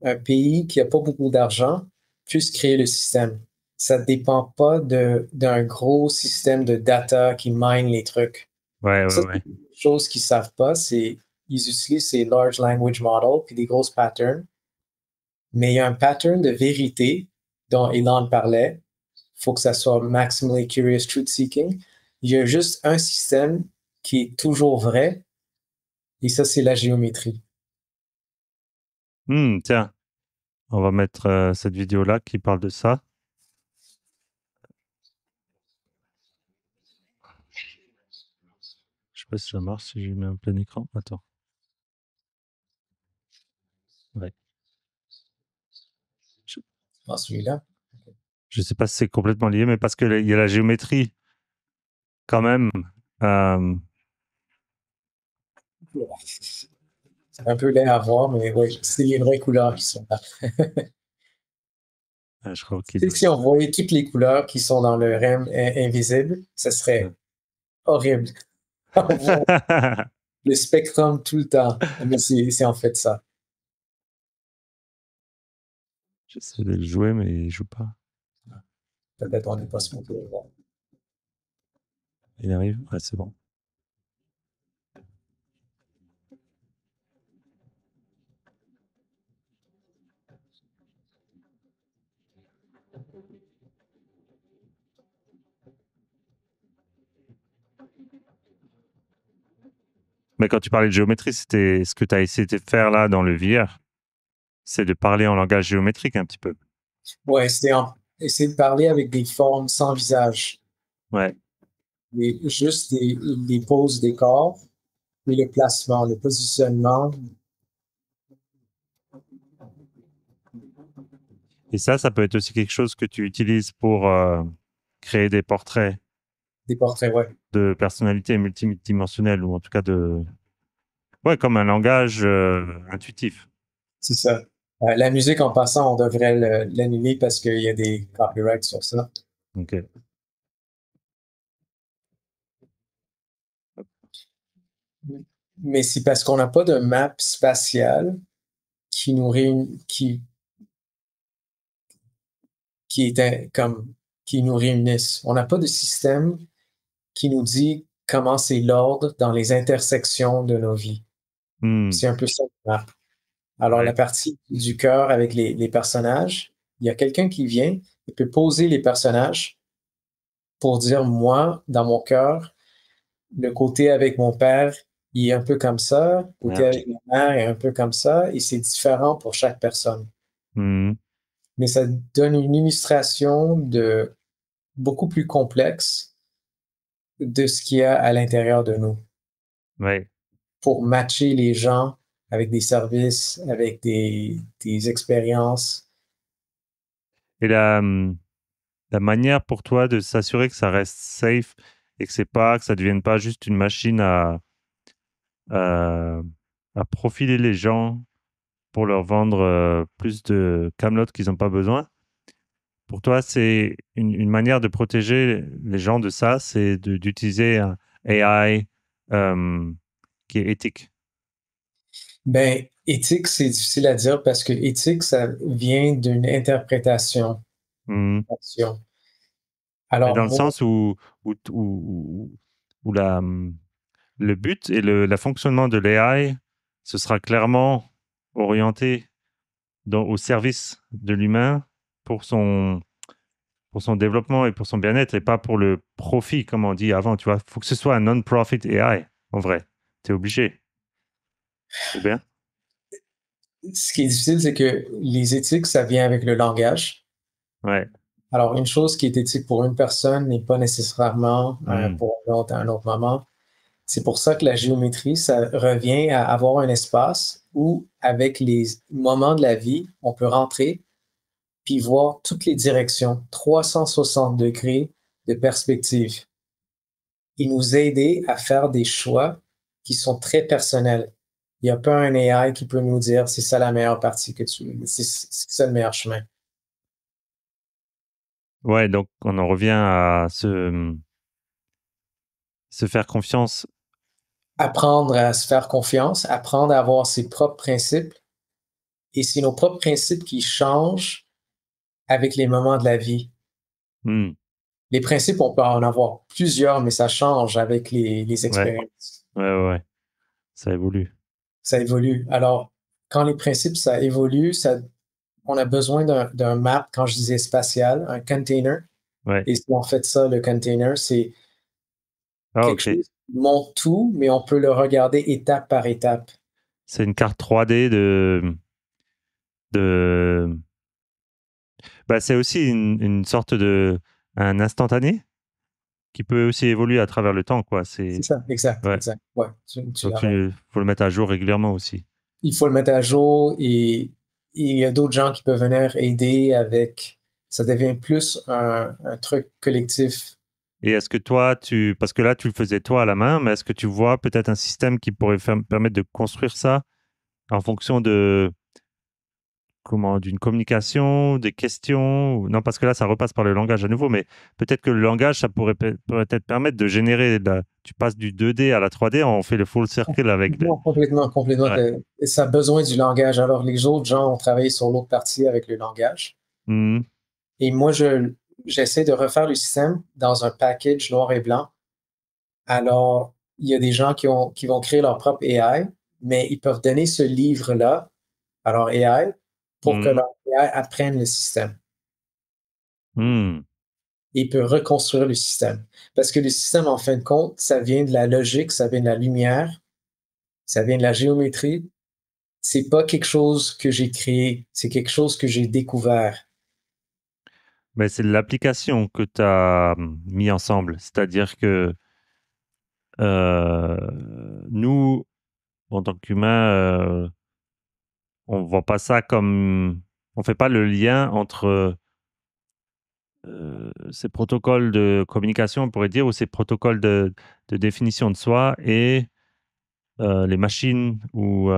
un pays qui a pas beaucoup d'argent puisse créer le système. Ça dépend pas d'un gros système de data qui mine les trucs. Ouais, ouais, Ça, ouais. c'est une chose qu'ils savent pas, c'est ils utilisent ces large language models puis des grosses patterns, mais il y a un pattern de vérité dont Elon parlait. Il faut que ça soit maximally curious truth seeking. Il y a juste un système qui est toujours vrai, et ça, c'est la géométrie. Hmm, tiens, on va mettre cette vidéo-là qui parle de ça. Je sais pas si ça marche, si je mets un plein écran. Attends. Ouais. Je- Dans celui-là. Je ne sais pas si c'est complètement lié, mais parce qu'il y a la géométrie quand même. C'est un peu laid à voir, mais oui, c'est les vraies couleurs qui sont là. Je crois Tu sais, si on voyait toutes les couleurs qui sont dans le REM invisible, ce serait horrible. On voit le spectrum tout le temps, mais c'est en fait ça. J'essaie de le jouer, mais il ne joue pas. Peut-être on n'est pas supposé le voir. Il arrive? Ouais, c'est bon. Mais quand tu parlais de géométrie, c'était ce que tu as essayé de faire là dans le VR, c'est de parler en langage géométrique un petit peu. Ouais, essayer de parler avec des formes sans visage. Ouais. Juste les poses des corps, et le placement, le positionnement. Et ça peut être aussi quelque chose que tu utilises pour créer des portraits. Des portraits, ouais. De personnalités multidimensionnelles, ou en tout cas ouais, comme un langage intuitif. C'est ça. La musique, en passant, on devrait l'annuler parce qu'il y a des copyrights sur ça. OK. Mais c'est parce qu'on n'a pas de map spatiale qui nous qui nous réunissent. On n'a pas de système qui nous dit comment c'est l'ordre dans les intersections de nos vies. C'est un peu ça le map. Alors, Ouais. la partie du cœur avec les personnages, il y a quelqu'un qui vient, il peut poser les personnages pour dire, moi, dans mon cœur, le côté avec mon père, il est un peu comme ça, le côté avec ma mère est un peu comme ça, et c'est différent pour chaque personne. Mais ça donne une illustration beaucoup plus complexe de ce qu'il y a à l'intérieur de nous. Ouais. Pour matcher les gens avec des services, avec des expériences. Et la manière pour toi de s'assurer que ça reste safe et que ça devienne pas juste une machine à profiler les gens pour leur vendre plus de camelotes qu'ils n'ont pas besoin. Pour toi, c'est une manière de protéger les gens de ça, c'est d'utiliser un AI qui est éthique. Ben, éthique, c'est difficile à dire parce que éthique, ça vient d'une interprétation. Alors, dans le sens où le but et le fonctionnement de l'AI, ce sera clairement orienté au service de l'humain pour son développement et pour son bien-être, et pas pour le profit, comme on dit avant. Tu vois, il faut que ce soit un non-profit AI, en vrai. Tu es obligé. Ou bien? Ce qui est difficile, c'est que les éthiques, ça vient avec le langage. Ouais. Alors, une chose qui est éthique pour une personne n'est pas nécessairement pour un autre moment. C'est pour ça que la géométrie, ça revient à avoir un espace où, avec les moments de la vie, on peut rentrer puis voir toutes les directions, 360 degrés de perspective, et nous aider à faire des choix qui sont très personnels. Il n'y a pas un AI qui peut nous dire c'est ça la meilleure partie c'est ça le meilleur chemin. Ouais, donc on en revient à se faire confiance. Apprendre à se faire confiance, apprendre à avoir ses propres principes. Et c'est nos propres principes qui changent avec les moments de la vie. Les principes, on peut en avoir plusieurs, mais ça change avec les expériences. Ouais. Ça évolue. Ça évolue. Alors, quand les principes, ça évolue, on a besoin d'un map, quand je disais spatial, un container. Ouais. Et si on fait ça, le container, c'est quelque chose qui montre tout, mais on peut le regarder étape par étape. C'est une carte 3D Bah, c'est aussi une sorte un instantané qui peut aussi évoluer à travers le temps, quoi. C'est ça, exact. Ouais, donc, il faut le mettre à jour régulièrement aussi. Il faut le mettre à jour, et il y a d'autres gens qui peuvent venir aider avec Ça devient plus un truc collectif. Et est-ce que toi, parce que là, tu le faisais toi à la main, mais est-ce que tu vois peut-être un système qui pourrait permettre de construire ça en fonction d'une communication, des questions? Non, parce que là, ça repasse par le langage à nouveau, mais peut-être que le langage, ça pourrait peut-être permettre de générer, tu passes du 2D à la 3D, on fait le full circle avec Non, complètement. Ouais. Ça a besoin du langage. Alors, les autres gens ont travaillé sur l'autre partie avec le langage. Mhm. Et moi, j'essaie de refaire le système dans un package noir et blanc. Alors, il y a des gens qui vont créer leur propre AI, mais ils peuvent donner ce livre-là à leur AI pour que Mhm. leur AI apprenne le système. Mhm. Et il peut reconstruire le système. Parce que le système, en fin de compte, ça vient de la logique, ça vient de la lumière, ça vient de la géométrie. C'est pas quelque chose que j'ai créé, c'est quelque chose que j'ai découvert. Mais c'est l'application que tu as mis ensemble. C'est-à-dire que nous, en tant qu'humains, on voit pas ça comme... On fait pas le lien entre ces protocoles de communication, on pourrait dire, ou ces protocoles de définition de soi et les machines ou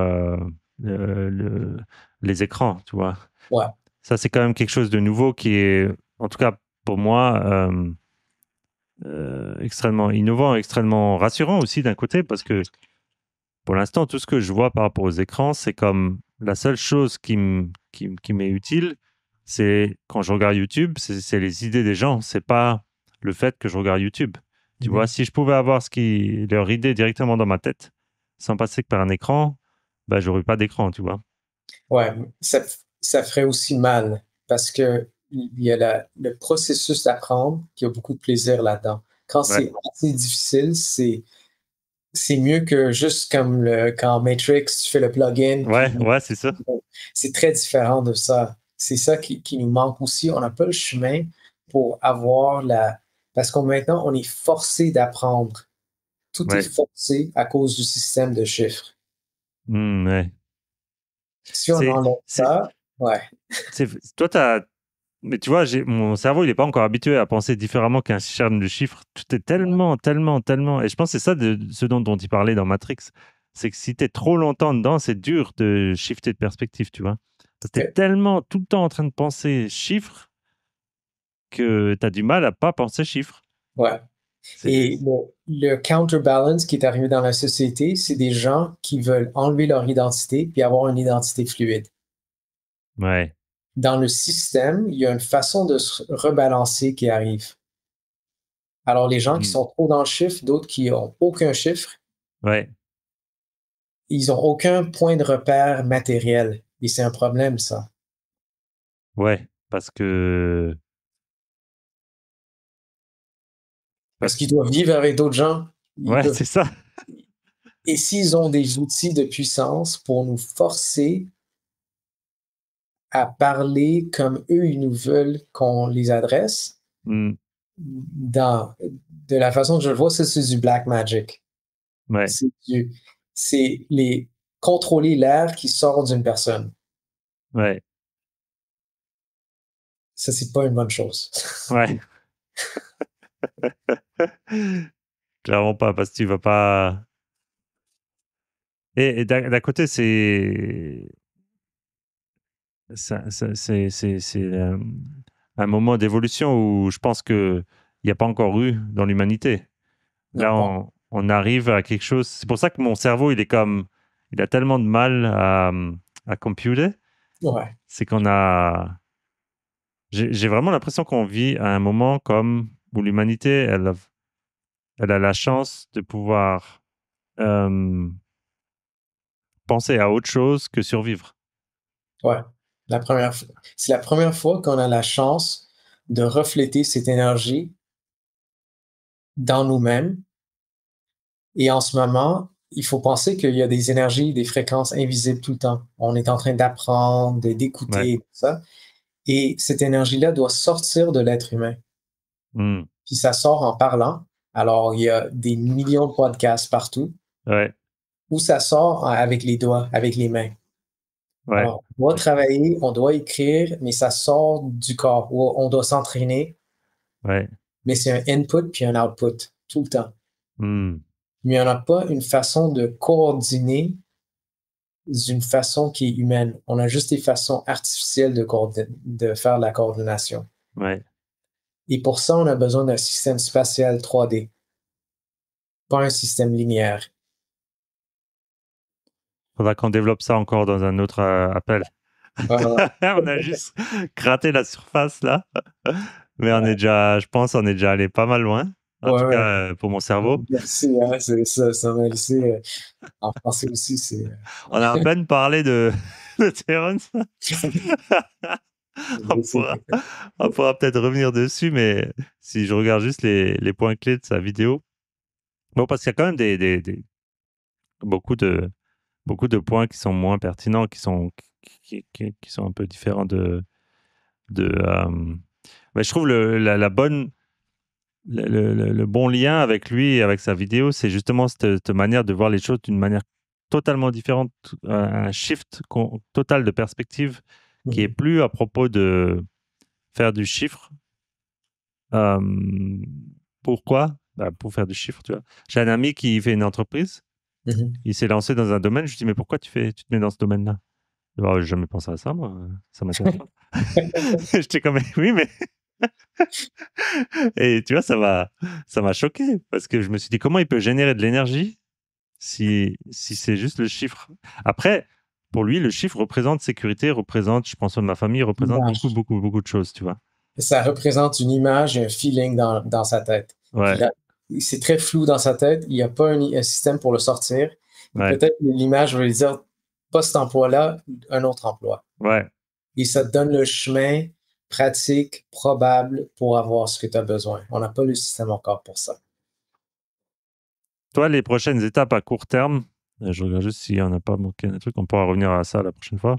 les écrans, tu vois. Ouais. Ça, c'est quand même quelque chose de nouveau qui est, en tout cas pour moi, extrêmement innovant, extrêmement rassurant aussi d'un côté, parce que pour l'instant, tout ce que je vois par rapport aux écrans, c'est comme la seule chose qui m'est utile, c'est quand je regarde YouTube, c'est les idées des gens, c'est pas le fait que je regarde YouTube. Tu vois, si je pouvais avoir leur idée directement dans ma tête, sans passer que par un écran, bah, j'aurais pas d'écran, tu vois. Ouais, ça ferait aussi mal parce que il y a le processus d'apprendre qui a beaucoup de plaisir là-dedans. Quand Ouais, c'est assez difficile, c'est mieux que juste comme quand Matrix, tu fais le plugin, ouais, puis ouais, c'est ça. c'est très différent de ça. C'est ça qui nous manque aussi. On n'a pas le chemin pour avoir la... Parce qu'on maintenant, on est forcé d'apprendre. Tout est Ouais. forcé à cause du système de chiffres. Ouais. Si on C'est, enlève c'est, ça, ouais, toi, mais tu vois, mon cerveau, il n'est pas encore habitué à penser différemment qu'un système de chiffres. Tout est tellement, tellement, tellement. Et je pense que c'est ça ce dont il parlait dans Matrix. C'est que si tu es trop longtemps dedans, c'est dur de shifter de perspective, tu vois. Parce que tu es ouais, tellement tout le temps en train de penser chiffres que tu as du mal à pas penser chiffres. ouais. C'est... Et le counterbalance qui est arrivé dans la société, c'est des gens qui veulent enlever leur identité puis avoir une identité fluide. Ouais. Dans le système, il y a une façon de se rebalancer qui arrive. Alors, les gens qui Mm. sont trop dans le chiffre, d'autres qui ont aucun chiffre, Ouais. ils ont aucun point de repère matériel. Et c'est un problème, ça. Ouais. Parce parce- qu'ils doivent vivre avec d'autres gens. Ils Ouais, peuvent... c'est ça. Et s'ils ont des outils de puissance pour nous forcer à parler comme eux, ils nous veulent qu'on les adresse, Mm. de la façon que je le vois, ça, c'est du black magic. Ouais. C'est c'est les contrôler l'air qui sort d'une personne. Ouais. Ça, c'est pas une bonne chose. Ouais. Clairement pas, parce que tu vas pas. Et d'un côté, c'est un moment d'évolution où je pense qu'il n'y a pas encore eu dans l'humanité. Non, Là, pas. on arrive à quelque chose. C'est pour ça que mon cerveau, il a tellement de mal à computer. Ouais. C'est j'ai vraiment l'impression qu'on vit à un moment comme où l'humanité, elle a la chance de pouvoir euh, penser à autre chose que survivre. Ouais. C'est la première fois qu'on a la chance de refléter cette énergie dans nous-mêmes. Et en ce moment, il faut penser qu'il y a des énergies, des fréquences invisibles tout le temps. On est en train d'apprendre, Ouais. d'écouter, tout ça. Et cette énergie-là doit sortir de l'être humain. Mm. Puis ça sort en parlant. Alors, il y a des millions de podcasts partout Ouais. où ça sort avec les doigts, avec les mains. Ouais, Alors, on doit travailler, on doit écrire, mais ça sort du corps. On doit s'entraîner, ouais. mais c'est un input puis un output tout le temps. Hmm. Mais on n'a pas une façon de coordonner d'une façon qui est humaine. On a juste des façons artificielles de faire la coordination. Ouais. Et pour ça, on a besoin d'un système spatial 3D, pas un système linéaire. Faudra qu'on développe ça encore dans un autre appel. Euh, On a juste gratté la surface là. Mais on est déjà, je pense, on est déjà allé pas mal loin. En ouais, tout ouais. cas, pour mon cerveau. Merci, hein, c'est ça, ça m'a laissé en français aussi, c'est On a à peine parlé de, de Terrence. on c'est- pourra, on pourra peut-être revenir dessus, mais si je regarde juste les points clés de sa vidéo. Bon, parce qu'il y a quand même beaucoup beaucoup de points qui sont moins pertinents, qui sont un peu différents de mais je trouve la bonne, le bon lien avec lui et avec sa vidéo, c'est justement cette manière de voir les choses d'une manière totalement différente, un shift total de perspective qui est plus à propos de faire du chiffre. Euh, Pourquoi? Bah, pour faire du chiffre, tu vois. J'ai un ami qui fait une entreprise, Mhm. il s'est lancé dans un domaine, je lui dis, mais pourquoi tu te mets dans ce domaine-là? Oh, j'ai jamais pensé à ça, moi. Ça m'intéresse pas. J'étais comme, oui, mais. Et tu vois, ça m'a choqué parce que je me suis dit, comment il peut générer de l'énergie si c'est juste le chiffre? Après, pour lui, le chiffre représente sécurité, représente, je pense à ma famille, représente beaucoup, Image. beaucoup, beaucoup de choses, tu vois. Ça représente une image et un feeling dans sa tête. Puis Ouais, là, c'est très flou dans sa tête. Il n'y a pas un système pour le sortir. Et ouais, peut-être que l'image va lui dire, pas cet emploi-là, un autre emploi. ouais. Et ça te donne le chemin pratique, probable pour avoir ce que tu as besoin. On n'a pas le système encore pour ça. Toi, les prochaines étapes à court terme, je regarde juste s'il n'y en a pas manqué un truc, on pourra revenir à ça la prochaine fois.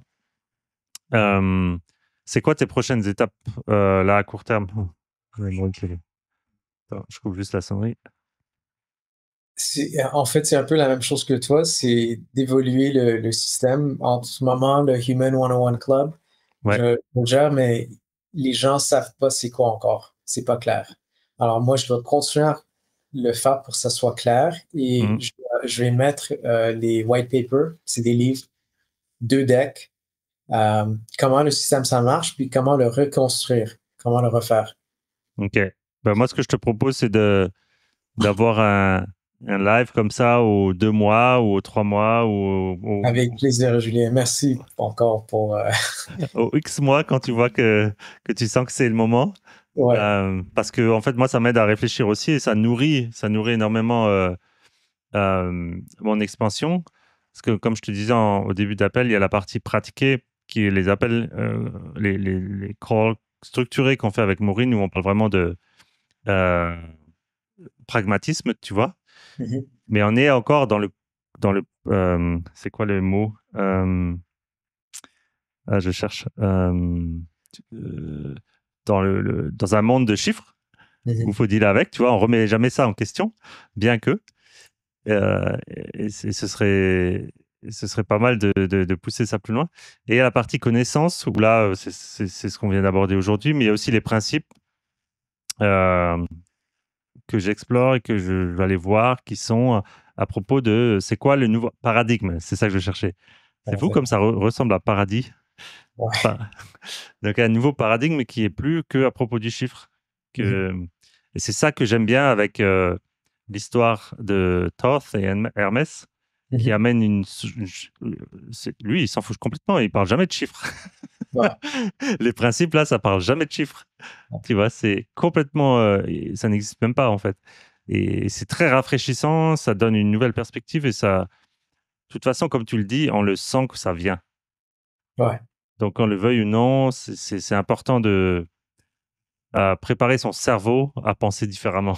Euh, c'est quoi tes prochaines étapes là à court terme? Attends, je coupe juste la sonnerie. En fait, c'est un peu la même chose que toi, c'est d'évoluer le système. En ce moment, le Human 101 Club, Ouais. je gère, mais les gens savent pas c'est quoi encore. C'est pas clair. Alors moi, je dois continuer à le faire pour que ça soit clair et Mhm. je vais mettre les white papers, c'est des livres, 2 decks, comment le système ça marche, puis comment le reconstruire, comment le refaire. Ok. Ben, moi, ce que je te propose, c'est d'avoir un live comme ça aux 2 mois ou aux 3 mois Avec plaisir, Julien. Merci encore pour... aux X mois quand tu vois que tu sens que c'est le moment. ouais. Parce que, en fait, moi, ça m'aide à réfléchir aussi et ça nourrit énormément mon expansion. Parce que, comme je te disais au début d'appel, il y a la partie pratiquée qui est les appels, les calls structurés qu'on fait avec Maureen où on parle vraiment de euh, pragmatisme, tu vois. Mhm. Mais on est encore dans le, c'est quoi le mot? Je cherche. Euh, dans un monde de chiffres où il Mhm. faut dealer avec, tu vois, on remet jamais ça en question, bien que. Et ce serait pas mal de pousser ça plus loin. Et il y a la partie connaissance, où là, c'est ce qu'on vient d'aborder aujourd'hui, mais il y a aussi les principes euh, que j'explore et que je vais aller voir, qui sont à propos de c'est quoi le nouveau paradigme. C'est ça que je cherchais. C'est fou Parfait. comme ça ressemble à paradis. Ouais. Enfin, donc un nouveau paradigme qui est plus que à propos du chiffre. Mhm. Et c'est ça que j'aime bien avec l'histoire de Thoth et Hermès, qui Mhm. amène lui, il s'en fout complètement, il parle jamais de chiffres. Ouais. Les principes, là, ça parle jamais de chiffres. Tu vois, c'est complètement... ça n'existe même pas, en fait. Et c'est très rafraîchissant, ça donne une nouvelle perspective et ça... De toute façon, comme tu le dis, on le sent que ça vient. Ouais. Donc, qu'on le veuille ou non, c'est important de préparer son cerveau à penser différemment.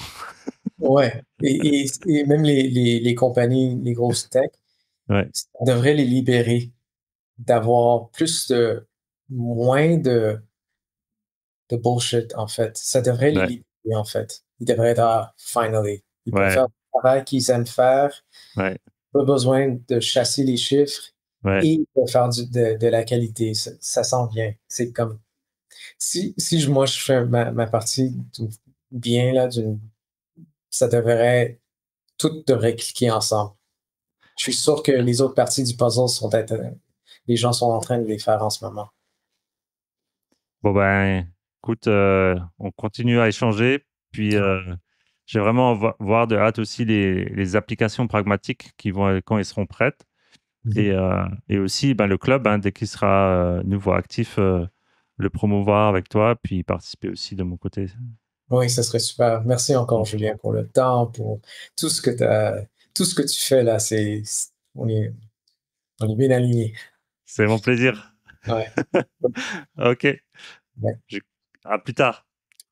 Ouais. Et même les compagnies, les grosses tech, Ouais, ça devrait les libérer d'avoir moins de bullshit, en fait. Ça devrait les ouais, libérer, en fait. Ils devraient être, finally. Ils peuvent ouais, faire le travail qu'ils aiment faire. ouais, Pas besoin de chasser les chiffres. Ouais. et de faire de la qualité. Ça s'en vient. C'est comme si moi je fais ma partie bien là, ça devrait tout devrait cliquer ensemble. Je suis sûr que les autres parties du puzzle les gens sont en train de les faire en ce moment. Bon, ben, écoute, on continue à échanger. Puis, j'ai vraiment voir de hâte aussi les applications pragmatiques qui vont, quand elles seront prêtes. Et aussi, ben, le club, hein, dès qu'il sera nouveau actif, le promouvoir avec toi, puis participer aussi de mon côté. Oui, ça serait super. Merci encore, Julien, pour le temps, pour tout ce que tout ce que tu fais là. On est, on est bien alignés. C'est mon plaisir. Ouais. OK. Ouais. À plus tard.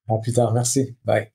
À plus tard. Merci. Bye.